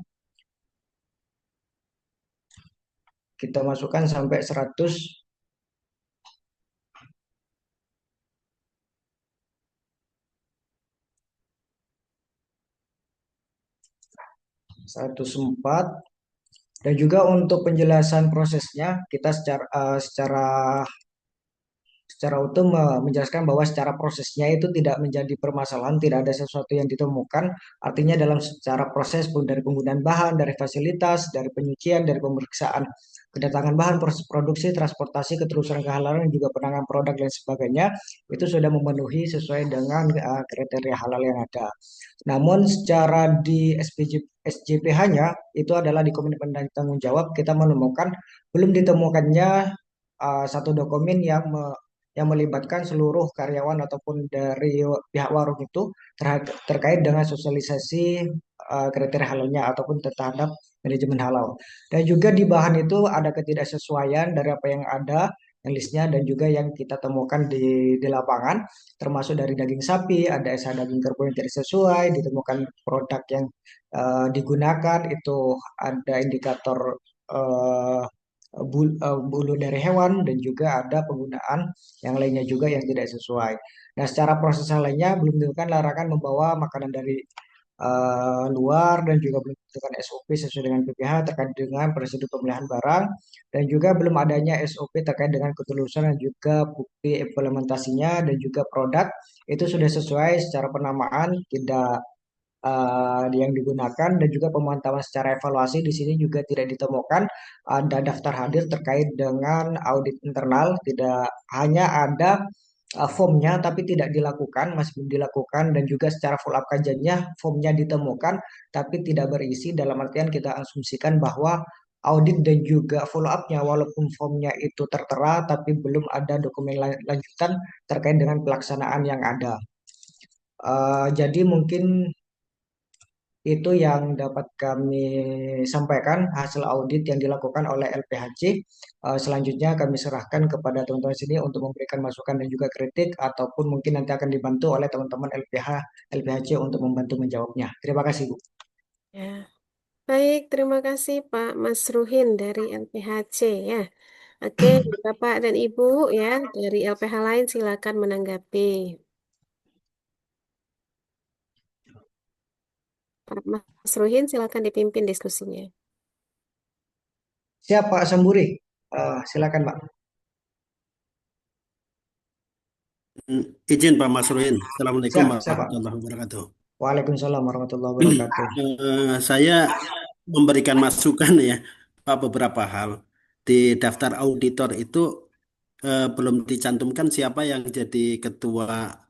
Kita masukkan sampai 104. Dan juga untuk penjelasan prosesnya, kita secara utuh menjelaskan bahwa secara prosesnya itu tidak menjadi permasalahan, tidak ada sesuatu yang ditemukan. Artinya dalam secara proses pun dari penggunaan bahan, dari fasilitas, dari penyucian, dari pemeriksaan kedatangan bahan, proses produksi, transportasi, ketelusuran kehalalan, dan juga penanganan produk dan sebagainya, itu sudah memenuhi sesuai dengan kriteria halal yang ada. Namun secara di SJPH-nya itu adalah di komitmen dan tanggung jawab kita menemukan belum ditemukannya satu dokumen yang melibatkan seluruh karyawan ataupun dari pihak warung itu terkait dengan sosialisasi kriteria halalnya ataupun terhadap manajemen halal. Dan juga di bahan itu ada ketidaksesuaian dari apa yang ada yang listnya dan juga yang kita temukan di lapangan, termasuk dari daging sapi, ada SH daging kerbau yang tidak sesuai, ditemukan produk yang digunakan itu ada indikator eh, bulu dari hewan dan juga ada penggunaan yang lainnya juga yang tidak sesuai. Nah, secara proses yang lainnya belum ditentukan larangan membawa makanan dari luar dan juga belum ditentukan SOP sesuai dengan PPH terkait dengan prosedur pemilihan barang dan juga belum adanya SOP terkait dengan ketulusan dan juga bukti implementasinya dan juga produk itu sudah sesuai secara penamaan tidak yang digunakan dan juga pemantauan secara evaluasi di sini juga tidak ditemukan ada daftar hadir terkait dengan audit internal, tidak hanya ada formnya tapi tidak dilakukan, masih belum dilakukan dan juga secara follow up kajiannya formnya ditemukan tapi tidak berisi dalam artian kita asumsikan bahwa audit dan juga follow up-nya walaupun formnya itu tertera tapi belum ada dokumen lanjutan terkait dengan pelaksanaan yang ada. Jadi mungkin itu yang dapat kami sampaikan hasil audit yang dilakukan oleh LPHC. Selanjutnya kami serahkan kepada teman-teman sini untuk memberikan masukan dan juga kritik ataupun mungkin nanti akan dibantu oleh teman-teman LPHC untuk membantu menjawabnya. Terima kasih, Bu. Ya, baik, terima kasih Pak Mas Ruhin dari LPHC ya. Oke, Bapak dan Ibu ya dari LPH lain silakan menanggapi. Pak Mas Ruhin silakan dipimpin diskusinya. Siap, Pak Samburi. Silakan, Pak. Izin Pak Masruhin. Assalamualaikum Siap, Pak. warahmatullahi wabarakatuh. Waalaikumsalam warahmatullahi wabarakatuh. Saya memberikan masukan ya Pak beberapa hal. Di daftar auditor itu belum dicantumkan siapa yang jadi ketua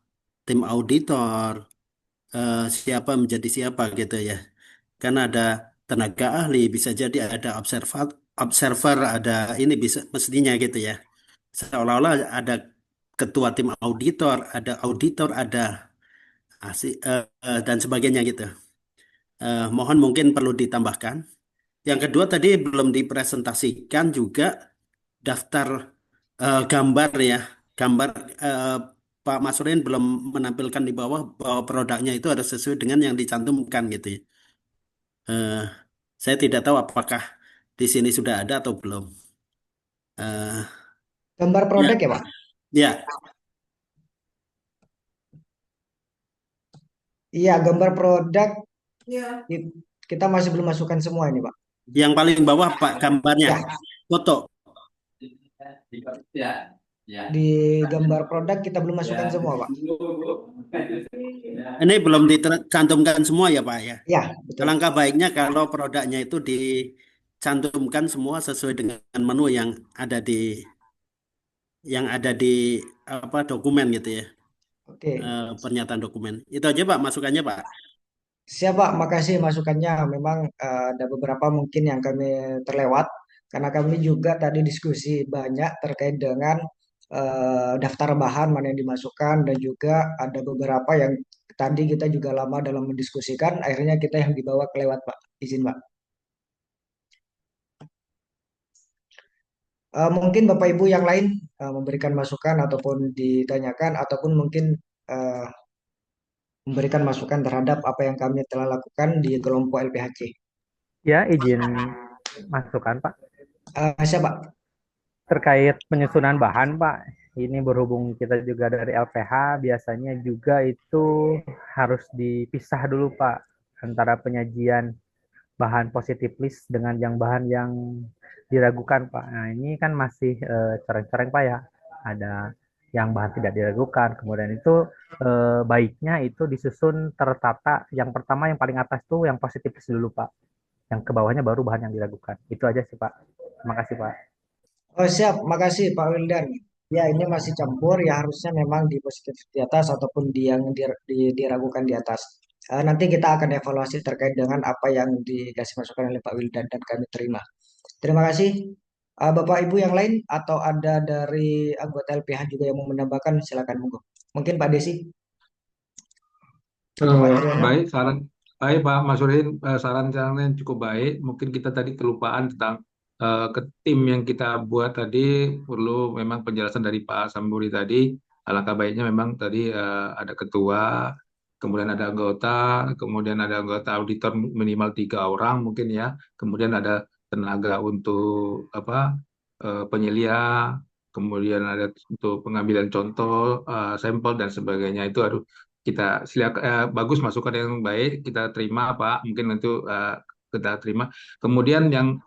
tim auditor, siapa menjadi siapa gitu ya. Karena ada tenaga ahli, bisa jadi ada observer, ada ini bisa mestinya gitu ya. Seolah-olah ada ketua tim auditor, ada dan sebagainya gitu. Mohon mungkin perlu ditambahkan. Yang kedua tadi belum dipresentasikan juga daftar gambar ya, gambar eh, Pak Masrin belum menampilkan di bawah bahwa produknya itu harus sesuai dengan yang dicantumkan gitu ya. Eh, saya tidak tahu apakah di sini sudah ada atau belum. Eh, Gambar ya, produk ya, Pak? ya, Iya, gambar produk kita masih belum masukkan semua ini, Pak. yang paling bawah Pak gambarnya, Ya, foto. di gambar produk kita belum masukkan semua, Pak. Ini belum dicantumkan semua ya Pak ya. Ya, betul. Alangkah baiknya kalau produknya itu dicantumkan semua sesuai dengan menu yang ada di apa dokumen gitu ya. Oke. Pernyataan dokumen. Itu aja Pak masukannya Pak. Siap, Pak. Makasih masukannya. Memang ada beberapa mungkin yang kami terlewat karena kami juga tadi diskusi banyak terkait dengan daftar bahan mana yang dimasukkan dan juga ada beberapa yang tadi kita juga lama dalam mendiskusikan. Akhirnya kita yang dibawa kelewat, Pak. Izin, Pak. Mungkin Bapak Ibu yang lain memberikan masukan ataupun ditanyakan ataupun mungkin eh, memberikan masukan terhadap apa yang kami telah lakukan di kelompok LPHC. Ya, izin masukan Pak. Siapa? Terkait penyusunan bahan Pak, ini berhubung kita juga dari LPH, biasanya juga itu harus dipisah dulu Pak antara penyajian bahan positif list dengan yang bahan yang diragukan Pak. Nah ini kan masih coreng-coreng Pak ya. Ada yang bahan tidak diragukan, kemudian itu baiknya itu disusun tertata. Yang pertama yang paling atas tuh yang positif list dulu Pak. Yang ke bawahnya baru bahan yang diragukan. Itu aja sih Pak. Terima kasih Pak. Oh siap, makasih Pak Wildan. Ya ini masih campur ya harusnya memang di positif di atas ataupun di yang diragukan di atas. Nanti kita akan evaluasi terkait dengan apa yang dikasih masukan oleh Pak Wildan dan kami terima. Terima kasih. Bapak Ibu yang lain atau ada dari anggota LPH juga yang mau menambahkan silakan monggo. Mungkin Pak Desi atau Pak Triana. Baik, baik Pak Masurin, saran-sarannya yang cukup baik. Mungkin kita tadi kelupaan tentang ke tim yang kita buat tadi perlu memang penjelasan dari Pak Samburi tadi. Alangkah baiknya memang tadi ada ketua, kemudian ada anggota, kemudian ada anggota auditor minimal 3 orang mungkin ya, kemudian ada tenaga untuk apa penyelia, kemudian ada untuk pengambilan contoh, sampel dan sebagainya itu harus kita silakan bagus masukan yang baik kita terima Pak mungkin itu kita terima kemudian yang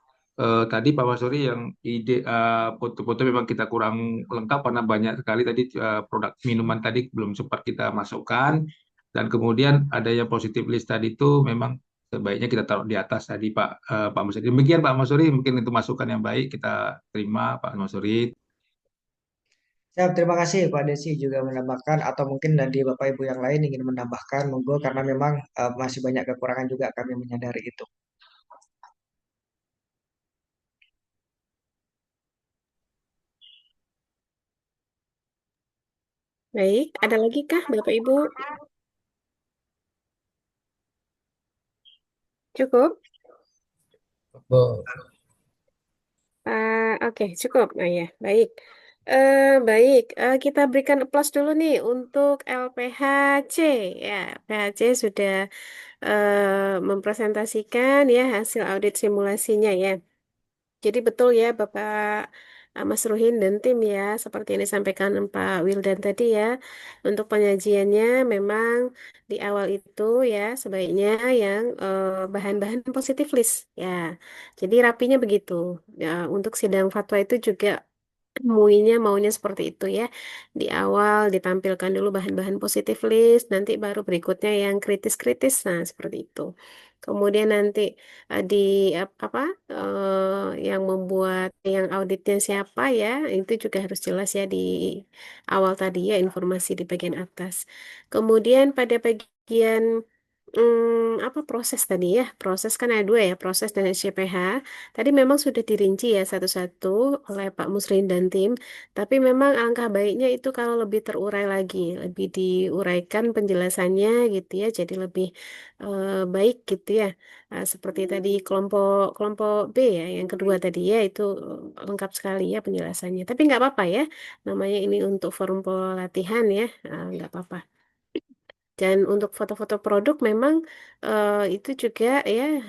tadi Pak Masuri yang ide foto-foto memang kita kurang lengkap karena banyak sekali tadi produk minuman tadi belum sempat kita masukkan dan kemudian ada yang positif list tadi itu memang sebaiknya kita taruh di atas tadi Pak Masuri demikian Pak Masuri mungkin itu masukan yang baik kita terima Pak Masuri. Siap, terima kasih Pak Desi juga menambahkan atau mungkin dari Bapak Ibu yang lain ingin menambahkan monggo karena memang masih banyak kekurangan juga kami menyadari itu. Baik, ada lagi kah Bapak Ibu? Cukup? Oke, cukup. Oh ya, baik. Baik, kita berikan aplaus dulu nih untuk LPHC. Ya, PHC sudah mempresentasikan ya hasil audit simulasinya ya. Jadi betul ya Bapak Mas Ruhin dan tim ya, seperti yang disampaikan Pak Wildan tadi ya, untuk penyajiannya memang di awal itu ya sebaiknya yang bahan-bahan positif list ya. Jadi rapinya begitu. Ya, untuk sidang fatwa itu juga maunya seperti itu ya. Di awal ditampilkan dulu bahan-bahan positif list, nanti baru berikutnya yang kritis-kritis. Nah, seperti itu. Kemudian nanti di apa yang membuat yang auditnya siapa ya, itu juga harus jelas ya di awal tadi ya informasi di bagian atas. Kemudian pada bagian apa proses tadi ya? Proses kan ada dua ya, proses dan SCPH. Tadi memang sudah dirinci ya satu-satu oleh Pak Musrin dan tim, tapi memang alangkah baiknya itu kalau lebih terurai lagi, lebih diuraikan penjelasannya gitu ya, jadi lebih baik gitu ya. Seperti tadi kelompok kelompok B ya, yang kedua tadi ya itu lengkap sekali ya penjelasannya. Tapi nggak apa-apa ya, namanya ini untuk forum pelatihan ya, nggak apa-apa. Dan untuk foto-foto produk memang itu juga ya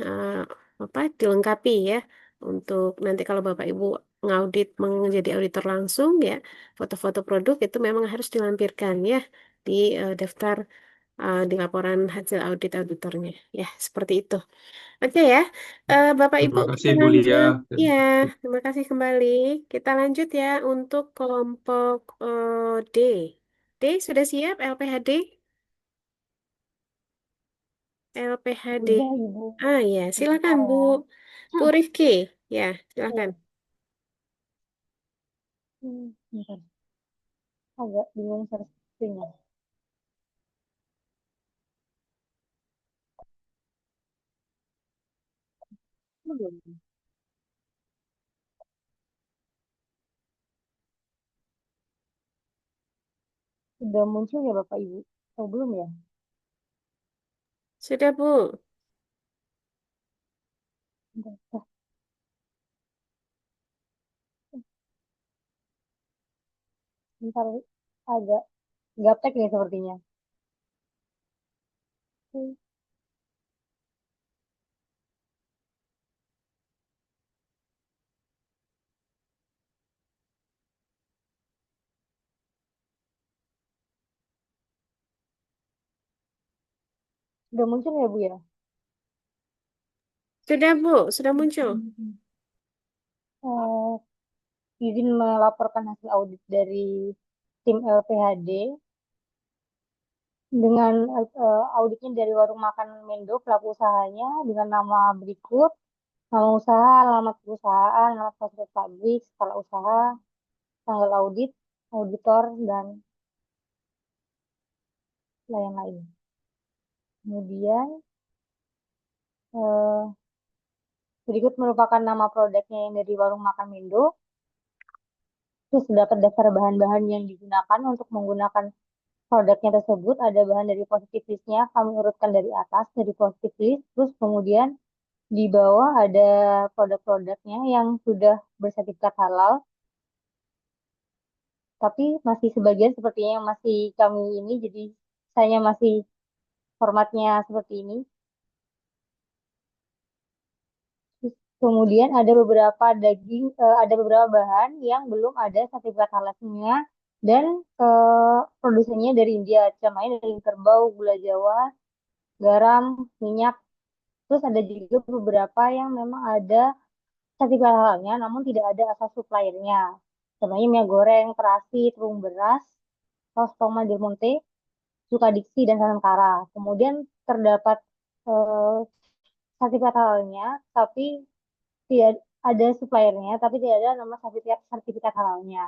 apa dilengkapi ya Untuk nanti kalau Bapak Ibu ngaudit menjadi auditor langsung ya, foto-foto produk itu memang harus dilampirkan ya di daftar di laporan hasil audit auditornya. Ya, seperti itu. Oke ya, Bapak Ibu Terima kita kasih Bu Lia. lanjut. Ya, terima kasih kembali. Kita lanjut ya untuk kelompok D. D sudah siap LPHD? LPHD. Udah, Ibu. Ah ya, silakan Bentar Bu. ya. Bu Rifki. Ya, silakan. Bentar. Agak bingung searchingnya. Belum. Sudah muncul ya Bapak Ibu? Oh, belum ya? Sudah Bu. Bentar. Bentar, agak gaptek nih sepertinya. Sudah muncul ya Bu ya? Sudah Bu, sudah muncul. Eh, izin melaporkan hasil audit dari tim LPHD dengan auditnya dari warung makan Mendo pelaku usahanya dengan nama berikut: nama usaha, alamat perusahaan, alamat fasilitas pabrik, skala usaha, tanggal audit, auditor, dan lain-lain. Kemudian eh, berikut merupakan nama produknya yang dari warung makan Mendo. Terus terdapat daftar bahan-bahan yang digunakan untuk menggunakan produknya tersebut. Ada bahan dari positive list-nya, kami urutkan dari atas, dari positive list. Terus kemudian di bawah ada produk-produknya yang sudah bersertifikat halal, tapi masih sebagian sepertinya yang masih kami ini, jadi saya masih formatnya seperti ini. Terus kemudian ada beberapa bahan yang belum ada sertifikat halalnya dan produsennya dari India, contohnya dari kerbau, gula Jawa, garam, minyak. Terus ada juga beberapa yang memang ada sertifikat halalnya, namun tidak ada asal suppliernya. Contohnya minyak goreng, terasi, tepung beras, saus tomat Del Monte, Sukadiksi, dan Sanantara. Kemudian terdapat eh, sertifikat halalnya, tapi tidak ada suppliernya, tapi tidak ada nama sertifikat halalnya.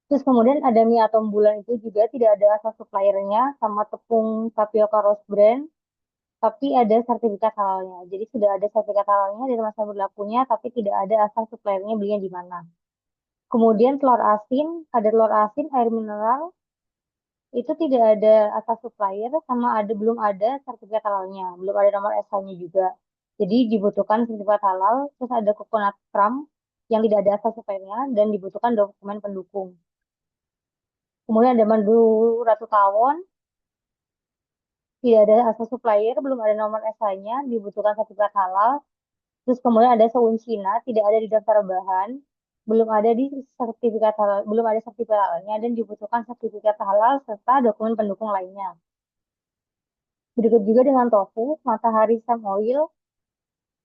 Terus kemudian ada mie atom bulan itu juga tidak ada asal suppliernya, sama tepung tapioka rose brand, tapi ada sertifikat halalnya. Jadi sudah ada sertifikat halalnya dari masa berlakunya, tapi tidak ada asal suppliernya belinya di mana. Kemudian telur asin, ada telur asin, air mineral, itu tidak ada asal supplier, sama belum ada sertifikat halalnya, belum ada nomor SH-nya juga. Jadi dibutuhkan sertifikat halal, terus ada coconut crumb yang tidak ada asal suppliernya, dan dibutuhkan dokumen pendukung. Kemudian ada madu ratu tawon, tidak ada asal supplier, belum ada nomor SH-nya, dibutuhkan sertifikat halal. Terus kemudian ada saus Cina, tidak ada di daftar bahan, belum ada di sertifikat halal, belum ada sertifikat halalnya, dan dibutuhkan sertifikat halal serta dokumen pendukung lainnya. Berikut juga dengan tofu, matahari Sam Oil,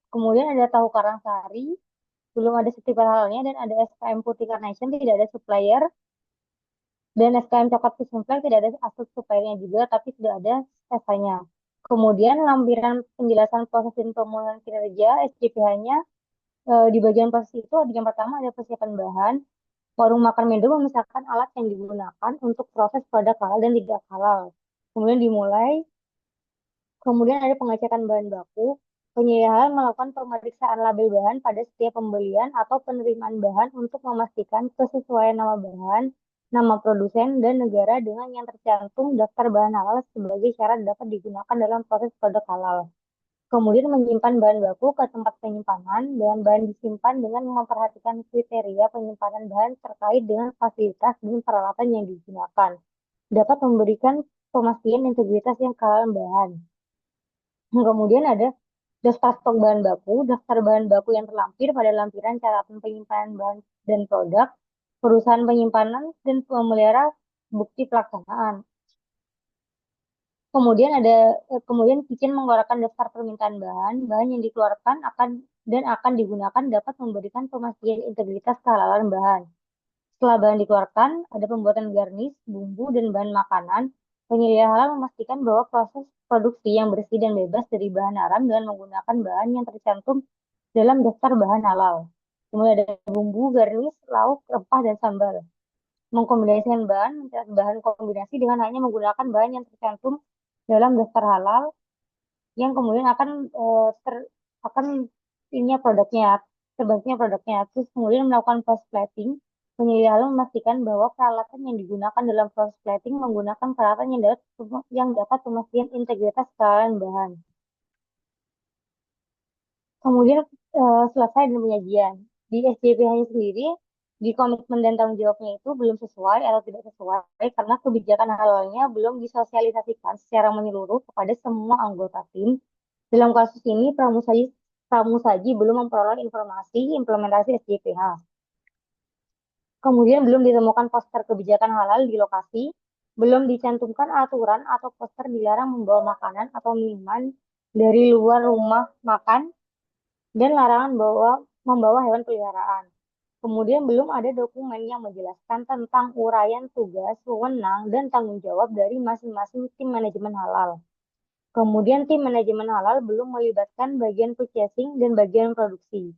kemudian ada tahu karang sari, belum ada sertifikat halalnya, dan ada SKM Putih Carnation, tidak ada supplier, dan SKM Coklat Fusion Flag tidak ada asal suppliernya juga, tapi tidak ada SH-nya. Kemudian lampiran penjelasan proses dan pemulihan kinerja SJPH-nya. Di bagian proses itu, yang pertama ada persiapan bahan. Warung makan Mendo memisahkan alat yang digunakan untuk proses produk halal dan tidak halal. Kemudian dimulai. Kemudian ada pengecekan bahan baku. Penyedia melakukan pemeriksaan label bahan pada setiap pembelian atau penerimaan bahan untuk memastikan kesesuaian nama bahan, nama produsen, dan negara dengan yang tercantum daftar bahan halal sebagai syarat dapat digunakan dalam proses produk halal. Kemudian menyimpan bahan baku ke tempat penyimpanan, dan bahan disimpan dengan memperhatikan kriteria penyimpanan bahan terkait dengan fasilitas dan peralatan yang digunakan. Dapat memberikan pemastian integritas yang kehalalan bahan. Kemudian ada daftar stok bahan baku, daftar bahan baku yang terlampir pada lampiran catatan penyimpanan bahan dan produk, perusahaan penyimpanan, dan pemelihara bukti pelaksanaan. Kemudian Kitchen mengeluarkan daftar permintaan bahan, bahan yang dikeluarkan akan digunakan dapat memberikan pemastian integritas kehalalan bahan. Setelah bahan dikeluarkan, ada pembuatan garnish, bumbu, dan bahan makanan. Penyedia halal memastikan bahwa proses produksi yang bersih dan bebas dari bahan haram dengan menggunakan bahan yang tercantum dalam daftar bahan halal. Kemudian ada bumbu, garnish, lauk, rempah, dan sambal. Mengkombinasikan bahan, mencari bahan kombinasi dengan hanya menggunakan bahan yang tercantum dalam daftar halal yang kemudian akan ininya produknya, terbentuknya produknya. Terus kemudian melakukan proses plating. Penyedia halal memastikan bahwa peralatan yang digunakan dalam proses plating menggunakan peralatan yang dapat memastikan integritas kehalalan bahan. Kemudian selesai dengan penyajian. Di SJPH-nya sendiri, di komitmen dan tanggung jawabnya itu belum sesuai atau tidak sesuai karena kebijakan halalnya belum disosialisasikan secara menyeluruh kepada semua anggota tim. Dalam kasus ini, pramusaji belum memperoleh informasi implementasi SJPH. Kemudian belum ditemukan poster kebijakan halal di lokasi, belum dicantumkan aturan atau poster dilarang membawa makanan atau minuman dari luar rumah makan, dan larangan membawa hewan peliharaan. Kemudian belum ada dokumen yang menjelaskan tentang uraian tugas, wewenang, dan tanggung jawab dari masing-masing tim manajemen halal. Kemudian tim manajemen halal belum melibatkan bagian purchasing dan bagian produksi.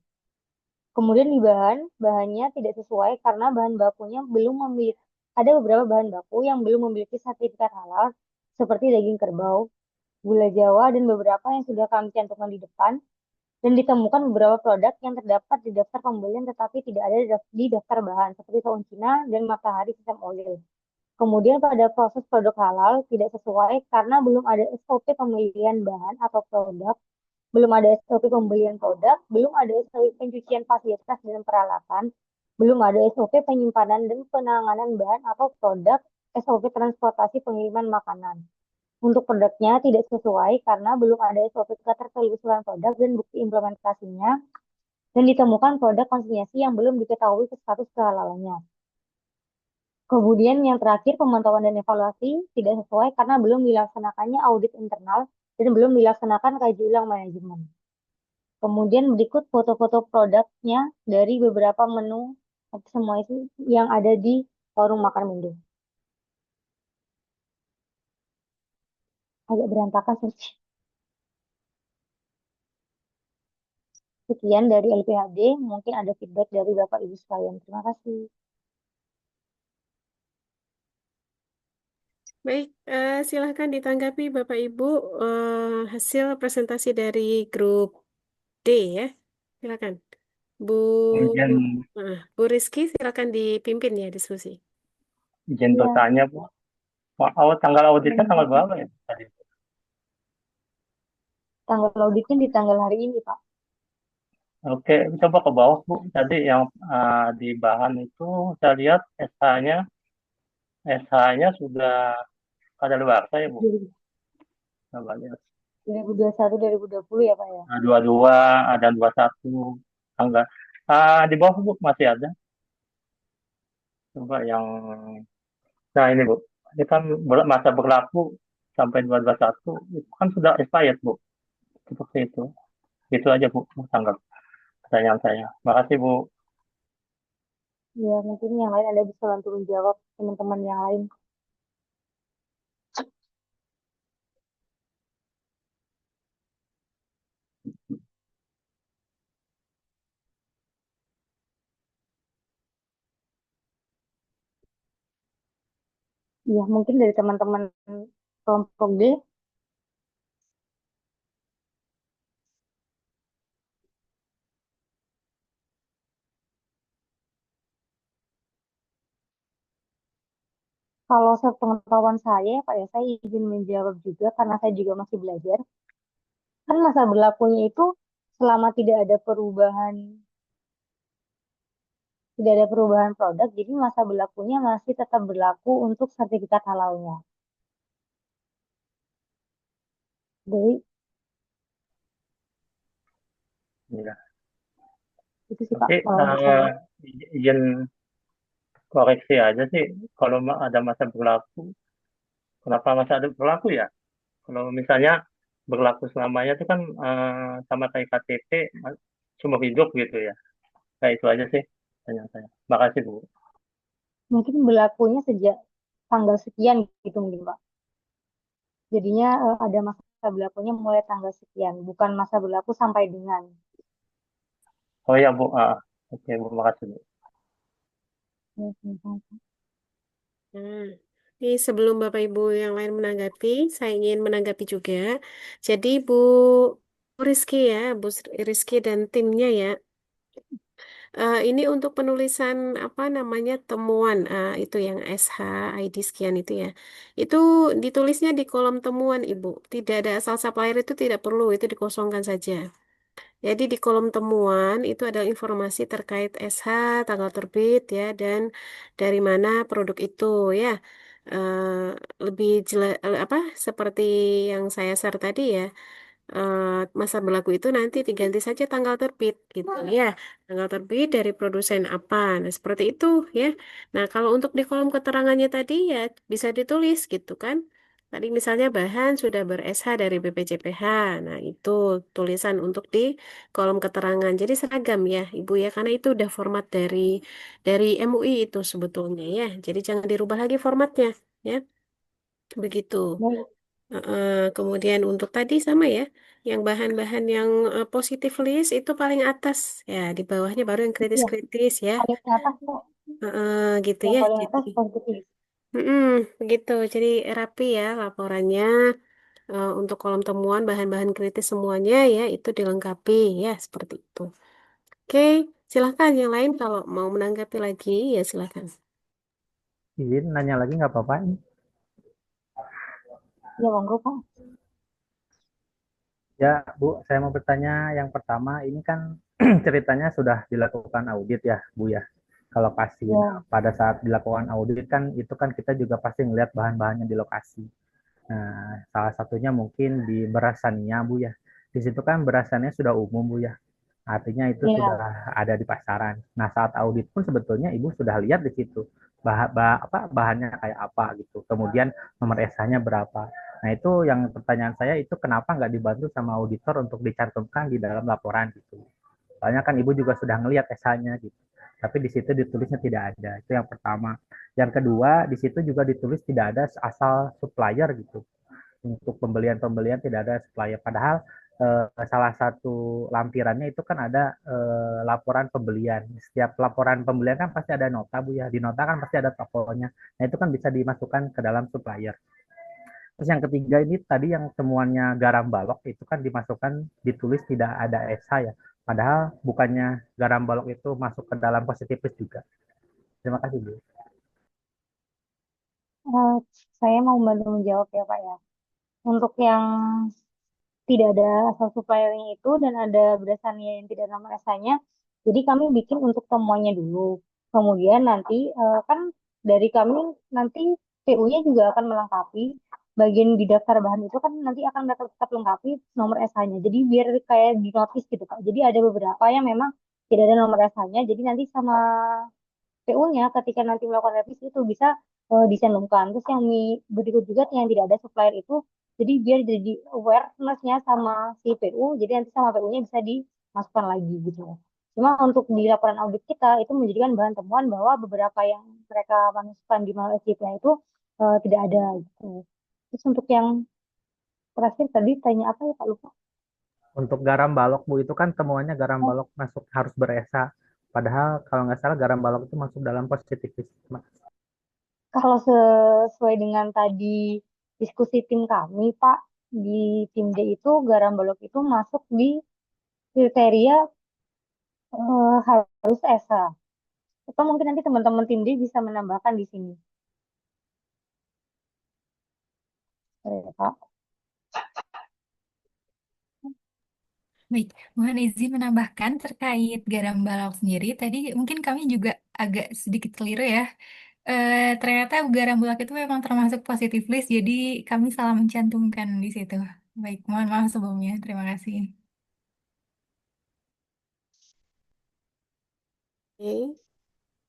Kemudian di bahannya tidak sesuai karena bahan bakunya belum memiliki, ada beberapa bahan baku yang belum memiliki sertifikat halal, seperti daging kerbau, gula Jawa, dan beberapa yang sudah kami cantumkan di depan. Dan ditemukan beberapa produk yang terdapat di daftar pembelian tetapi tidak ada di daftar bahan, seperti saung Cina dan matahari sesame oil. Kemudian pada proses produk halal tidak sesuai karena belum ada SOP pemilihan bahan atau produk, belum ada SOP pembelian produk, belum ada SOP pencucian fasilitas dan peralatan, belum ada SOP penyimpanan dan penanganan bahan atau produk, SOP transportasi pengiriman makanan. Untuk produknya tidak sesuai karena belum ada SOP ketertelusuran produk dan bukti implementasinya, dan ditemukan produk konsinyasi yang belum diketahui status kehalalannya. Kemudian yang terakhir, pemantauan dan evaluasi tidak sesuai karena belum dilaksanakannya audit internal dan belum dilaksanakan kaji ulang manajemen. Kemudian berikut foto-foto produknya dari beberapa menu semua itu yang ada di warung makan Mindo. Agak berantakan sih. Sekian dari LPHD, mungkin ada feedback dari Bapak Ibu sekalian. Terima kasih. Baik, silahkan ditanggapi Bapak Ibu hasil presentasi dari grup D ya. Silakan. Bu Izin, Bu Rizky, silakan dipimpin ya diskusi. izin Iya. bertanya, Bu. Tanggal auditnya tanggal berapa ya tadi? Tanggal auditnya di tanggal hari ini, Pak. Oke, coba ke bawah, Bu. Tadi yang di bahan itu saya lihat SH-nya sudah kadaluarsa ya, Bu. Coba lihat. 2021, 2020 ya, Pak ya? Nah, 22, ada 21 tanggal. Di bawah, Bu, masih ada. Coba yang, nah ini, Bu. Ini kan masa berlaku sampai 2021, itu kan sudah expired, Bu. Seperti itu. Itu aja, Bu, tanggal pertanyaan saya. Makasih, Bu. Ya, mungkin yang lain ada bisa bantu menjawab teman-teman yang lain. Ya, mungkin dari teman-teman kelompok D. Kalau sepengetahuan saya, Pak ya, saya izin menjawab juga karena saya juga masih belajar. Kan masa berlakunya itu selama tidak ada perubahan produk, jadi masa berlakunya masih tetap berlaku untuk sertifikat halalnya. Jadi Iya. Itu sih Pak Tapi kalau untuk saya. izin koreksi aja sih, kalau ada masa berlaku, kenapa masa ada berlaku ya? Kalau misalnya berlaku selamanya itu kan sama kayak KTP seumur hidup gitu ya. Nah itu aja sih tanya saya. Makasih Bu. Mungkin berlakunya sejak tanggal sekian gitu mungkin Pak. Jadinya ada masa berlakunya mulai tanggal sekian, bukan masa berlaku sampai dengan. Oh ya Bu, oke Bu, makasih Bu. Ya, sama-sama. Nah, ini sebelum Bapak Ibu yang lain menanggapi, saya ingin menanggapi juga. Jadi Bu Rizky ya, Bu Rizky dan timnya ya. Ini untuk penulisan apa namanya temuan itu yang SH ID sekian itu ya. Itu ditulisnya di kolom temuan Ibu. Tidak ada asal supplier itu tidak perlu, itu dikosongkan saja. Jadi di kolom temuan itu ada informasi terkait SH, tanggal terbit ya, dan dari mana produk itu ya. Lebih jelas apa seperti yang saya share tadi ya. Masa berlaku itu nanti diganti saja tanggal terbit gitu ya. Tanggal terbit dari produsen apa. Nah, seperti itu ya. Nah, kalau untuk di kolom keterangannya tadi ya bisa ditulis gitu kan. Tadi misalnya bahan sudah ber-SH dari BPJPH. Nah, itu tulisan untuk di kolom keterangan. Jadi seragam ya, Ibu ya, karena itu udah format dari MUI itu sebetulnya ya. Jadi jangan dirubah lagi formatnya ya. Begitu. Baik. Kemudian untuk tadi sama ya, yang bahan-bahan yang positif list itu paling atas ya, di bawahnya baru yang Iya, kritis-kritis ya. paling atas kok. Gitu Yang ya. paling Jadi, atas positif. mm-mm, begitu. Jadi rapi ya laporannya. Untuk kolom temuan bahan-bahan kritis semuanya ya itu dilengkapi ya seperti itu. Oke, silahkan yang lain kalau mau menanggapi lagi ya silahkan. Izin nanya lagi nggak apa-apa? Ya, monggo Pak. Ya, Bu, saya mau bertanya yang pertama, ini kan ceritanya sudah dilakukan audit ya, Bu ya. Kalau pasti, nah, Ya, pada saat dilakukan audit kan itu kan kita juga pasti ngelihat bahan-bahannya di lokasi. Nah, salah satunya mungkin di berasannya, Bu ya. Di situ kan berasannya sudah umum, Bu ya. Artinya itu sudah ya, ada di pasaran. Nah, saat audit pun sebetulnya Ibu sudah lihat di situ bahannya kayak apa gitu. Kemudian nomor SH-nya berapa. Nah, itu yang pertanyaan saya itu kenapa nggak dibantu sama auditor untuk dicantumkan di dalam laporan gitu. Soalnya kan Ibu juga sudah ngelihat SH-nya gitu. Tapi di situ ditulisnya tidak ada. Itu yang pertama. Yang kedua, di situ juga ditulis tidak ada asal supplier gitu. Untuk pembelian-pembelian tidak ada supplier. Padahal salah satu lampirannya itu kan ada laporan pembelian. Setiap laporan pembelian kan pasti ada nota, Bu ya. Di nota kan pasti ada tokonya. Nah, itu kan bisa dimasukkan ke dalam supplier. Terus yang ketiga ini tadi yang temuannya garam balok itu kan dimasukkan ditulis tidak ada SH ya. Padahal bukannya garam balok itu masuk ke dalam positif list juga. Terima kasih, Bu. eh, saya mau bantu menjawab ya Pak ya. Untuk yang tidak ada asal suppliernya itu dan ada berdasarnya yang tidak nama rasanya. Jadi kami bikin untuk temuannya dulu. Kemudian nanti kan dari kami nanti PU-nya juga akan melengkapi bagian di daftar bahan itu kan nanti akan tetap lengkapi nomor SH-nya. Jadi biar kayak di notis gitu Pak. Jadi ada beberapa yang memang tidak ada nomor SH-nya. Jadi nanti sama PU-nya ketika nanti melakukan revisi itu bisa dicantumkan. Terus yang berikut juga yang tidak ada supplier itu, jadi biar jadi awareness-nya sama si PU, jadi nanti sama PU-nya bisa dimasukkan lagi gitu. Cuma untuk di laporan audit kita itu menjadikan bahan temuan bahwa beberapa yang mereka masukkan di manual SJP itu tidak ada gitu. Terus untuk yang terakhir tadi tanya apa ya Pak lupa? Untuk garam balok, Bu, itu kan temuannya garam Oh, balok masuk harus ber-SH. Padahal kalau nggak salah garam balok itu masuk dalam positif list. kalau sesuai dengan tadi diskusi tim kami, Pak, di tim D itu garam balok itu masuk di kriteria harus ESA. Atau mungkin nanti teman-teman tim D bisa menambahkan di sini. Ya, Pak. Baik, mohon izin menambahkan terkait garam balok sendiri. Tadi mungkin kami juga agak sedikit keliru ya. Ternyata garam balok itu memang termasuk positif list, jadi kami salah mencantumkan di situ. Baik, mohon maaf sebelumnya. Terima kasih. Oke.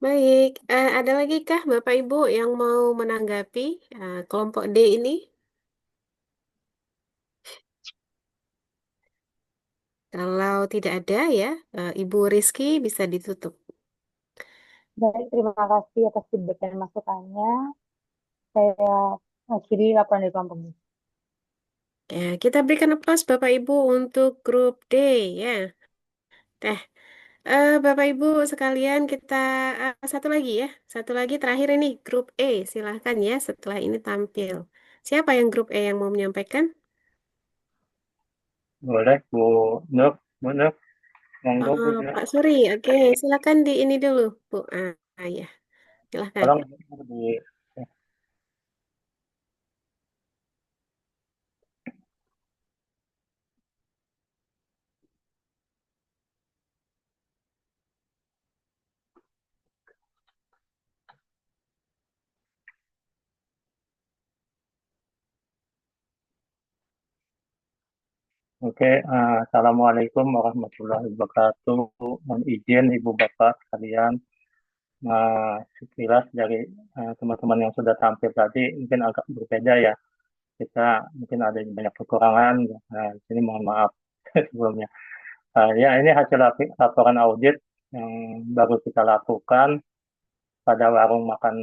Baik, ada lagi kah Bapak Ibu yang mau menanggapi kelompok D ini? Kalau tidak ada ya, Ibu Rizky bisa ditutup. Baik, terima kasih atas feedback dan masukannya. Saya akhiri laporan dari kelompok ini. Ya, kita berikan aplaus Bapak Ibu untuk grup D ya. Teh, Bapak Ibu sekalian kita satu lagi ya, satu lagi terakhir ini grup E. Silahkan ya setelah ini tampil. Siapa yang grup E yang mau menyampaikan? Boleh, Bu Nur, monggo Bu Nur. Pak Suri, oke, silakan di ini dulu, Bu. Ya, silakan. Tolong di Oke, Assalamualaikum warahmatullahi wabarakatuh. Mohon izin Ibu Bapak sekalian, sekilas dari teman-teman yang sudah tampil tadi mungkin agak berbeda ya. Kita mungkin ada banyak kekurangan. Di sini mohon maaf sebelumnya. Ya, ini hasil laporan audit yang baru kita lakukan pada warung makan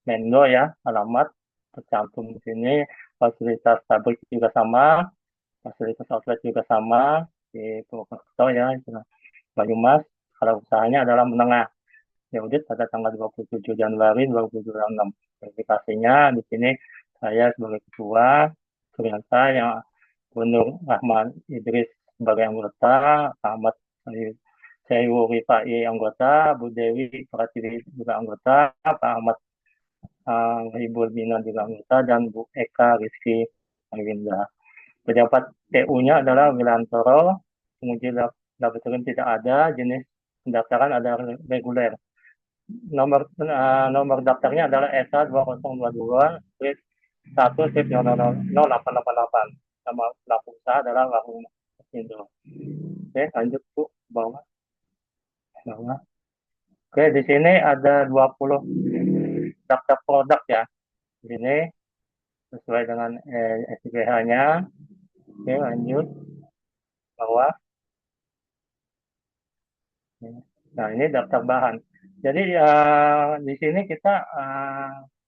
Mendo ya, alamat tercantum di sini. Fasilitas pabrik juga sama, fasilitas outlet juga sama di Purwokerto ya, itu Banyumas. Kalau usahanya adalah menengah. Ya audit pada tanggal 27 Januari 2026. Verifikasinya di sini saya sebagai ketua, ternyata yang Gunur Rahman Idris sebagai anggota, Ahmad Sayu Rifai anggota, Bu Dewi Pratiwi juga anggota, Pak Ahmad Ibu Bina juga anggota, dan Bu Eka Rizky Arvinda. Pejabat TU-nya adalah Wilantoro, penguji laboratorium tidak ada, jenis pendaftaran ada reguler. Nomor daftarnya adalah ESA 2022 1 0888. Nama pelaku usaha adalah Warung Indo. Oke, lanjut Bu, bawah. Bawah. Oke, di sini ada 20 daftar produk ya. Di sini sesuai dengan SIPH-nya. Oke, lanjut. Bawah. Nah, ini daftar bahan. Jadi di sini kita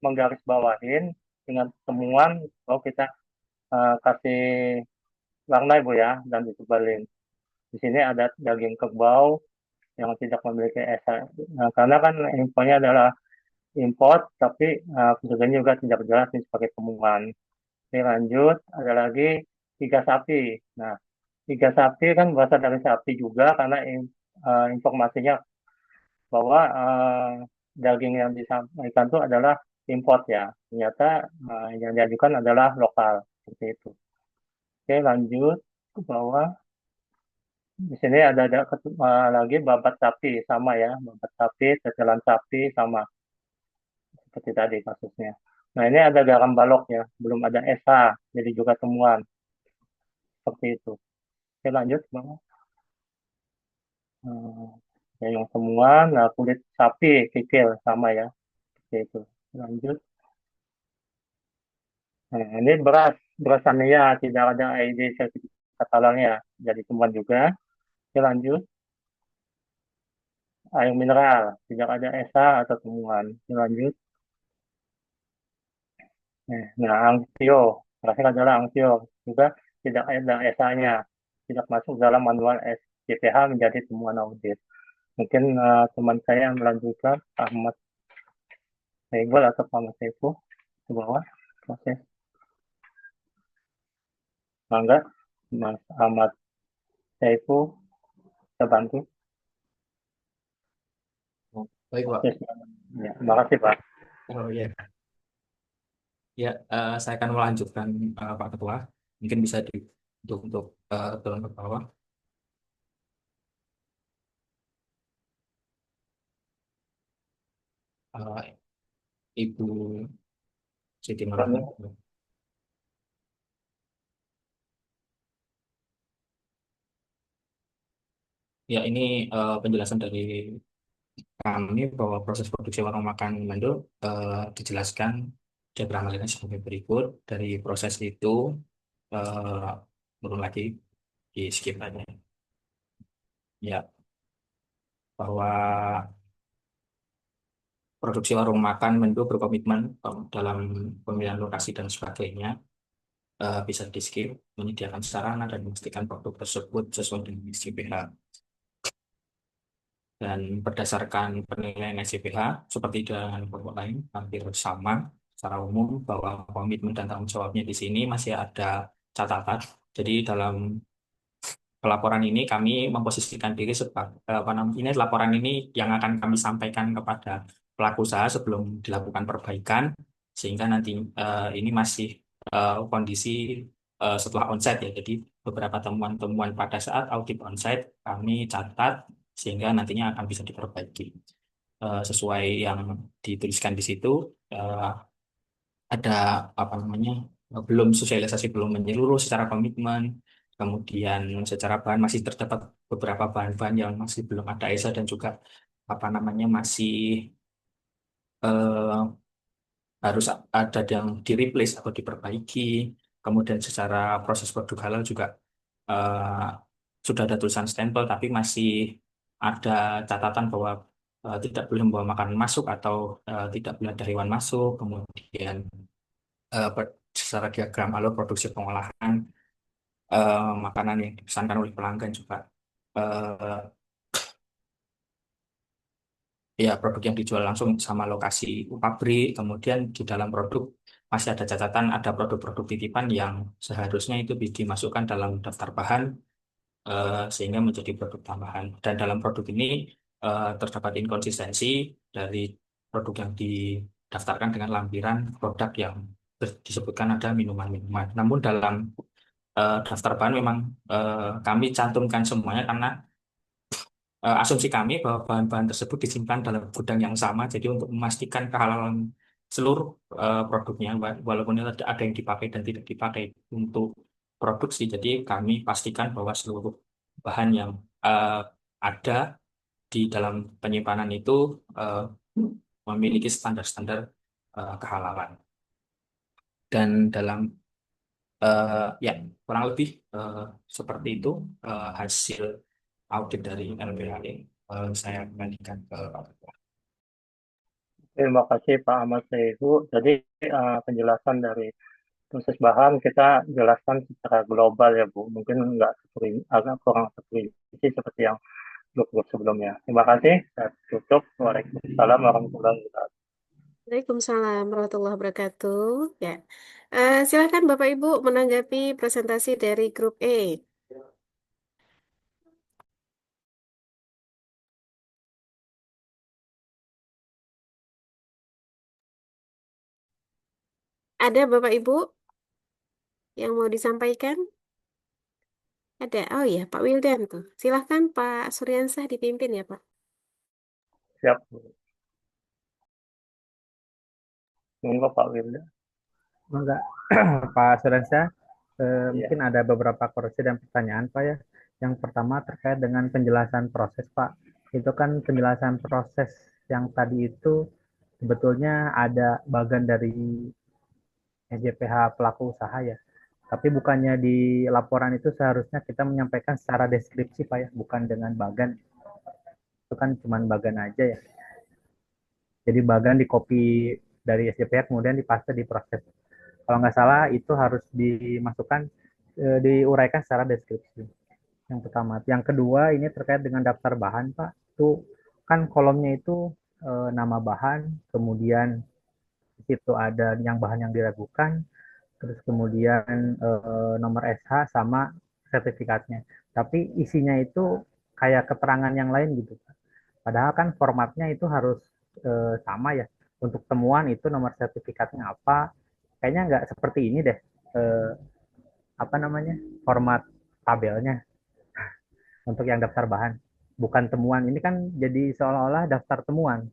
menggarisbawahin dengan temuan bahwa kita kasih warna Ibu ya dan ditebalin. Di sini ada daging kerbau yang tidak memiliki esa. Nah, karena kan infonya adalah import, tapi petugasnya juga tidak jelas nih sebagai temuan. Oke, lanjut, ada lagi iga sapi. Nah, iga sapi kan berasal dari sapi juga karena informasinya bahwa daging yang disampaikan itu adalah import ya. Ternyata yang diajukan adalah lokal seperti itu. Oke, lanjut ke bawah. Di sini ada lagi babat sapi sama ya, babat sapi, tetelan sapi sama seperti tadi kasusnya. Nah ini ada garam balok ya, belum ada ESA, jadi juga temuan seperti itu. Oke lanjut bang. Ya, yang temuan, nah kulit sapi, kikil sama ya, seperti itu. Lanjut. Nah ini beras Sanea tidak ada ID sertifikat halalnya, jadi temuan juga. Oke lanjut. Air mineral, tidak ada ESA atau temuan. Oke, lanjut. Nah, Angkio, terakhir adalah Angkio, juga tidak ada SA-nya, tidak masuk dalam manual SCPH menjadi temuan audit. Mungkin teman saya yang melanjutkan, Ahmad Saiful atau Ahmad Saiful, ke bawah, proses. Mangga, Mas Ahmad Saiful, kita bantu. Baik, Pak. Ya, terima kasih, Pak. Oh iya. Ya, saya akan melanjutkan Pak Ketua. Mungkin bisa untuk turun ke bawah. Ibu Siti Nurhani. Ya, ini penjelasan dari kami bahwa proses produksi warung makan Mando dijelaskan diagramalnya sebagai berikut. Dari proses itu eh, turun lagi di skip aja. Ya, bahwa produksi warung makan Mendo berkomitmen dalam pemilihan lokasi dan sebagainya bisa di skip, menyediakan sarana dan memastikan produk tersebut sesuai dengan SCPH. Dan berdasarkan penilaian SCPH, seperti dengan pokok lain, hampir sama secara umum bahwa komitmen dan tanggung jawabnya di sini masih ada catatan. Jadi dalam laporan ini kami memposisikan diri sebagai apa namanya ini laporan ini yang akan kami sampaikan kepada pelaku usaha sebelum dilakukan perbaikan sehingga nanti ini masih kondisi setelah onsite ya. Jadi beberapa temuan-temuan pada saat audit onsite kami catat sehingga nantinya akan bisa diperbaiki sesuai yang dituliskan di situ. Ada apa namanya belum sosialisasi belum menyeluruh secara komitmen, kemudian secara bahan masih terdapat beberapa bahan-bahan yang masih belum ada ESA dan juga apa namanya masih eh, harus ada yang di replace atau diperbaiki. Kemudian secara proses produk halal juga eh, sudah ada tulisan stempel tapi masih ada catatan bahwa tidak boleh membawa makanan masuk atau tidak boleh ada hewan masuk. Kemudian secara diagram alur produksi pengolahan makanan yang dipesankan oleh pelanggan juga eh, ya produk yang dijual langsung sama lokasi pabrik. Kemudian di dalam produk masih ada catatan ada produk-produk titipan yang seharusnya itu dimasukkan dalam daftar bahan sehingga menjadi produk tambahan. Dan dalam produk ini terdapat inkonsistensi dari produk yang didaftarkan dengan lampiran produk yang disebutkan ada minuman-minuman. Namun dalam daftar bahan memang kami cantumkan semuanya karena asumsi kami bahwa bahan-bahan tersebut disimpan dalam gudang yang sama. Jadi untuk memastikan kehalalan seluruh produknya, walaupun ada yang dipakai dan tidak dipakai untuk produksi, jadi kami pastikan bahwa seluruh bahan yang ada di dalam penyimpanan itu eh, memiliki standar-standar kehalalan. Dan dalam ya kurang lebih seperti itu hasil audit dari LPHE. Saya kembalikan ke Pak Ketua. Terima kasih Pak Ahmad Sehu. Jadi penjelasan dari proses bahan kita jelaskan secara global ya Bu. Mungkin agak kurang terperinci seperti yang grup-grup sebelumnya. Terima kasih. Saya tutup. Waalaikumsalam warahmatullahi wabarakatuh. Waalaikumsalam warahmatullahi wabarakatuh. Ya, silakan Bapak Ibu menanggapi presentasi dari grup E. Ada Bapak Ibu yang mau disampaikan? Ada. Oh ya, Pak Wildan tuh. Silahkan Pak Suryansah dipimpin ya Pak. Siap. Monggo Pak Wilda. Enggak, Pak Surensa, mungkin ada beberapa koreksi dan pertanyaan Pak ya. Yang pertama terkait dengan penjelasan proses Pak. Itu kan penjelasan proses yang tadi itu sebetulnya ada bagian dari SJPH pelaku usaha ya. Tapi bukannya di laporan itu seharusnya kita menyampaikan secara deskripsi Pak ya, bukan dengan bagan. Itu kan cuma bagan aja ya. Jadi bagan di copy dari SJPH kemudian dipaste di proses. Kalau nggak salah itu harus dimasukkan, diuraikan secara deskripsi. Yang pertama. Yang kedua ini terkait dengan daftar bahan Pak. Itu kan kolomnya itu nama bahan, kemudian di situ ada yang bahan yang diragukan, terus kemudian nomor SH sama sertifikatnya. Tapi isinya itu kayak keterangan yang lain gitu. Padahal kan formatnya itu harus sama ya. Untuk temuan itu nomor sertifikatnya apa? Kayaknya nggak seperti ini deh. Apa namanya? Format tabelnya untuk yang daftar bahan. Bukan temuan. Ini kan jadi seolah-olah daftar temuan.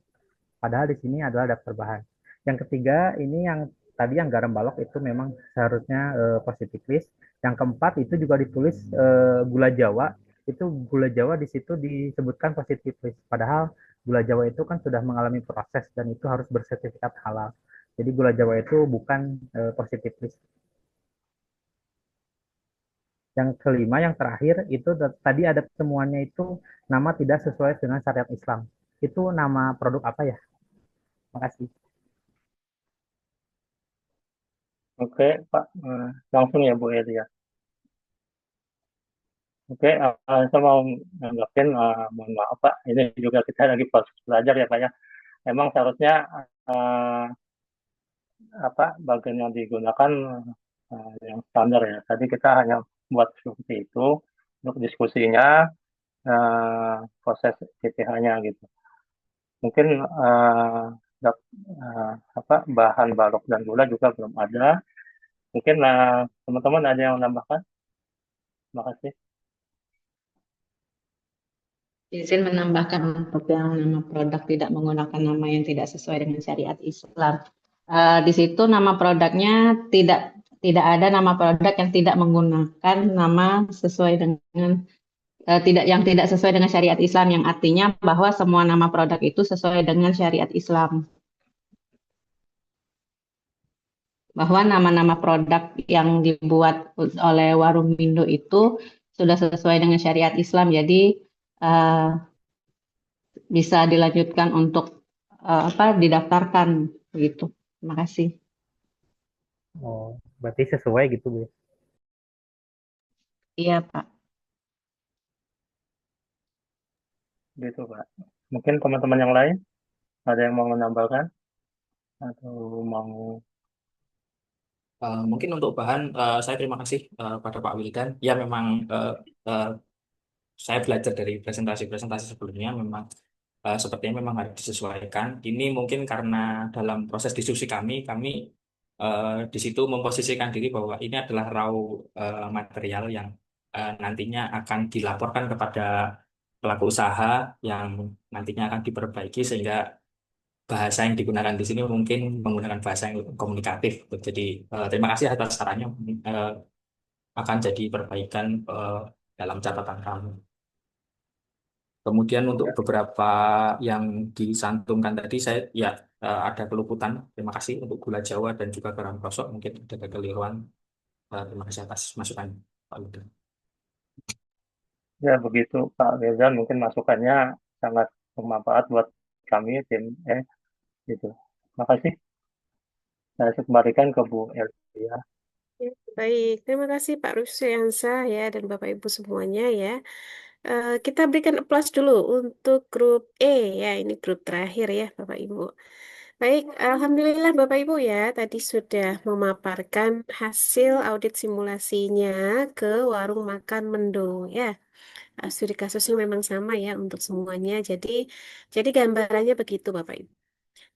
Padahal di sini adalah daftar bahan. Yang ketiga, ini yang tadi yang garam balok itu memang seharusnya positif list. Yang keempat itu juga ditulis gula Jawa. Itu gula Jawa di situ disebutkan positif list. Padahal Gula Jawa itu kan sudah mengalami proses dan itu harus bersertifikat halal. Jadi gula Jawa itu bukan positif list. Yang kelima, yang terakhir itu tadi ada temuannya itu nama tidak sesuai dengan syariat Islam. Itu nama produk apa ya? Makasih. Oke, Pak. Langsung ya, Bu Elia. Oke, saya mau nambahin, mohon maaf Pak, ini juga kita lagi proses belajar ya Pak ya. Emang seharusnya eh, bagian yang digunakan yang standar ya. Tadi kita hanya buat seperti itu untuk diskusinya, proses CPH-nya gitu. Mungkin bahan balok dan gula juga belum ada. Mungkin teman-teman ada yang menambahkan? Terima kasih. Izin menambahkan untuk yang nama produk tidak menggunakan nama yang tidak sesuai dengan syariat Islam. Di situ nama produknya tidak ada nama produk yang tidak menggunakan nama sesuai dengan yang tidak sesuai dengan syariat Islam, yang artinya bahwa semua nama produk itu sesuai dengan syariat Islam. Bahwa nama-nama produk yang dibuat oleh Warung Mindo itu sudah sesuai dengan syariat Islam, jadi bisa dilanjutkan untuk didaftarkan gitu. Terima kasih. Oh, berarti sesuai gitu Bu. Iya, Pak. Gitu Pak. Mungkin teman-teman yang lain ada yang mau menambahkan atau mau Mungkin untuk bahan, saya terima kasih pada Pak Wildan. Ya memang saya belajar dari presentasi-presentasi sebelumnya, memang sepertinya memang harus disesuaikan. Ini mungkin karena dalam proses diskusi kami di situ memposisikan diri bahwa ini adalah raw material yang nantinya akan dilaporkan kepada pelaku usaha yang nantinya akan diperbaiki, sehingga bahasa yang digunakan di sini mungkin menggunakan bahasa yang komunikatif. Jadi terima kasih atas sarannya, eh, akan jadi perbaikan dalam catatan kami. Kemudian untuk beberapa yang disantumkan tadi, saya ya ada keluputan. Terima kasih untuk gula Jawa dan juga garam krosok, mungkin ada kekeliruan. Terima kasih atas masukan Pak Luda. ya begitu Pak Firdan, mungkin masukannya sangat bermanfaat buat kami tim gitu. Terima kasih. Saya kembalikan ke Bu Elia. Ya, baik, terima kasih Pak Rusyansa ya dan Bapak Ibu semuanya ya. Kita berikan applause dulu untuk grup E ya, ini grup terakhir ya Bapak Ibu. Baik, Alhamdulillah Bapak Ibu ya, tadi sudah memaparkan hasil audit simulasinya ke warung makan Mendo ya. Studi kasusnya memang sama ya untuk semuanya. Jadi gambarannya begitu Bapak Ibu.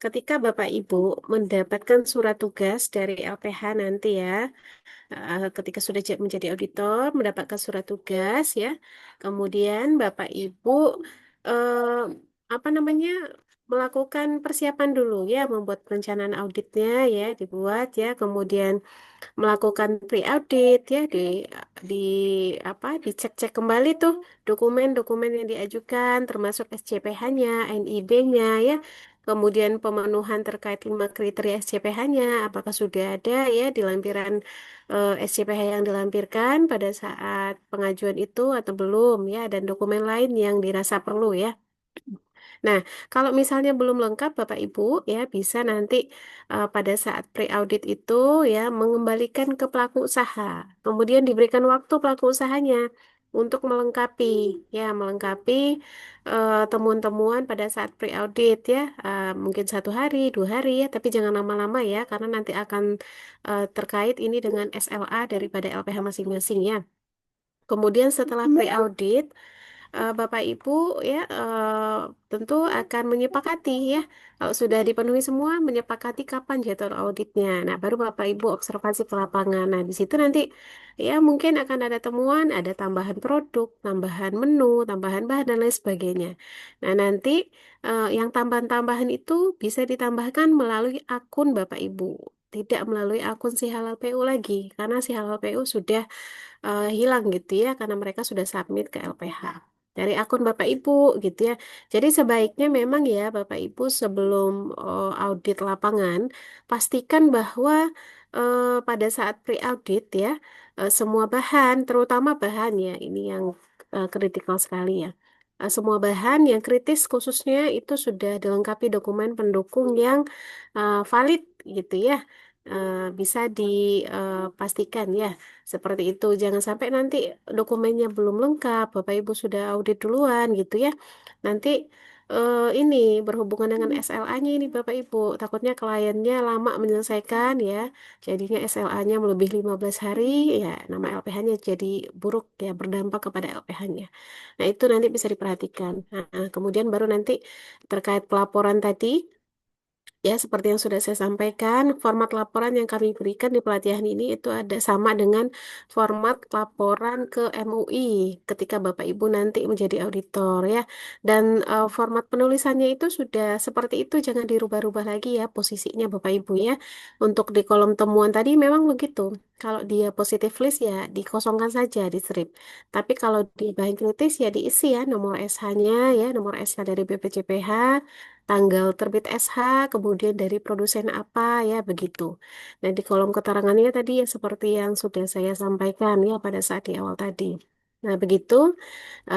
Ketika Bapak Ibu mendapatkan surat tugas dari LPH nanti ya, ketika sudah menjadi auditor, mendapatkan surat tugas ya, kemudian Bapak Ibu eh, apa namanya melakukan persiapan dulu ya, membuat perencanaan auditnya ya, dibuat ya, kemudian melakukan pre-audit ya, di dicek-cek kembali tuh dokumen-dokumen yang diajukan, termasuk SCPH-nya, NIB-nya ya. Kemudian pemenuhan terkait 5 kriteria SCPH-nya, apakah sudah ada ya di lampiran SCPH yang dilampirkan pada saat pengajuan itu atau belum ya, dan dokumen lain yang dirasa perlu ya. Nah, kalau misalnya belum lengkap Bapak Ibu ya bisa nanti pada saat pre-audit itu ya mengembalikan ke pelaku usaha. Kemudian diberikan waktu pelaku usahanya untuk melengkapi ya melengkapi temuan-temuan pada saat pre-audit ya. Mungkin 1 hari, 2 hari ya, tapi jangan lama-lama ya karena nanti akan terkait ini dengan SLA daripada LPH masing-masing ya. Kemudian setelah pre-audit Bapak Ibu ya tentu akan menyepakati ya kalau sudah dipenuhi semua menyepakati kapan jadwal auditnya. Nah, baru Bapak Ibu observasi ke lapangan. Nah, di situ nanti ya mungkin akan ada temuan, ada tambahan produk, tambahan menu, tambahan bahan dan lain sebagainya. Nah, nanti yang tambahan-tambahan itu bisa ditambahkan melalui akun Bapak Ibu. Tidak melalui akun si Halal PU lagi, karena si Halal PU sudah hilang gitu ya, karena mereka sudah submit ke LPH. dari akun Bapak Ibu gitu ya. Jadi sebaiknya memang ya Bapak Ibu sebelum audit lapangan pastikan bahwa pada saat pre-audit ya semua bahan, terutama bahan ya ini yang kritikal sekali ya. Semua bahan yang kritis khususnya itu sudah dilengkapi dokumen pendukung yang valid gitu ya. Bisa dipastikan ya seperti itu. Jangan sampai nanti dokumennya belum lengkap, Bapak Ibu sudah audit duluan gitu ya. Nanti ini berhubungan dengan SLA-nya ini Bapak Ibu, takutnya kliennya lama menyelesaikan ya. Jadinya SLA-nya melebihi 15 hari ya, nama LPH-nya jadi buruk ya, berdampak kepada LPH-nya. Nah, itu nanti bisa diperhatikan. Nah, kemudian baru nanti terkait pelaporan tadi. Ya, seperti yang sudah saya sampaikan, format laporan yang kami berikan di pelatihan ini itu ada sama dengan format laporan ke MUI ketika Bapak Ibu nanti menjadi auditor ya. Dan format penulisannya itu sudah seperti itu, jangan dirubah-rubah lagi ya posisinya Bapak Ibu ya. Untuk di kolom temuan tadi memang begitu. Kalau dia positif list ya dikosongkan saja di strip. Tapi kalau di bahan kritis ya diisi ya nomor SH-nya ya, nomor SH dari BPJPH, tanggal terbit SH, kemudian dari produsen apa ya begitu. Nah, di kolom keterangannya tadi ya seperti yang sudah saya sampaikan ya pada saat di awal tadi. Nah, begitu.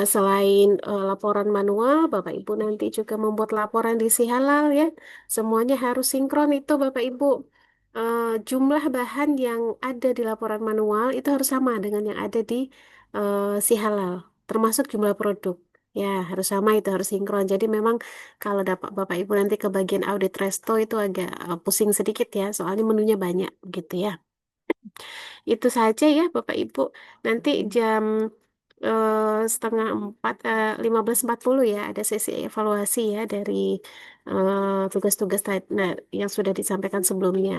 Selain laporan manual, Bapak Ibu nanti juga membuat laporan di Si Halal ya. Semuanya harus sinkron itu Bapak Ibu. Jumlah bahan yang ada di laporan manual itu harus sama dengan yang ada di Si Halal, termasuk jumlah produk. Ya, harus sama itu harus sinkron. Jadi memang kalau dapat Bapak Ibu nanti ke bagian audit resto itu agak pusing sedikit ya, soalnya menunya banyak gitu ya. Itu saja ya Bapak Ibu. Nanti jam setengah 4, 15.40 ya ada sesi evaluasi ya dari tugas-tugas yang sudah disampaikan sebelumnya.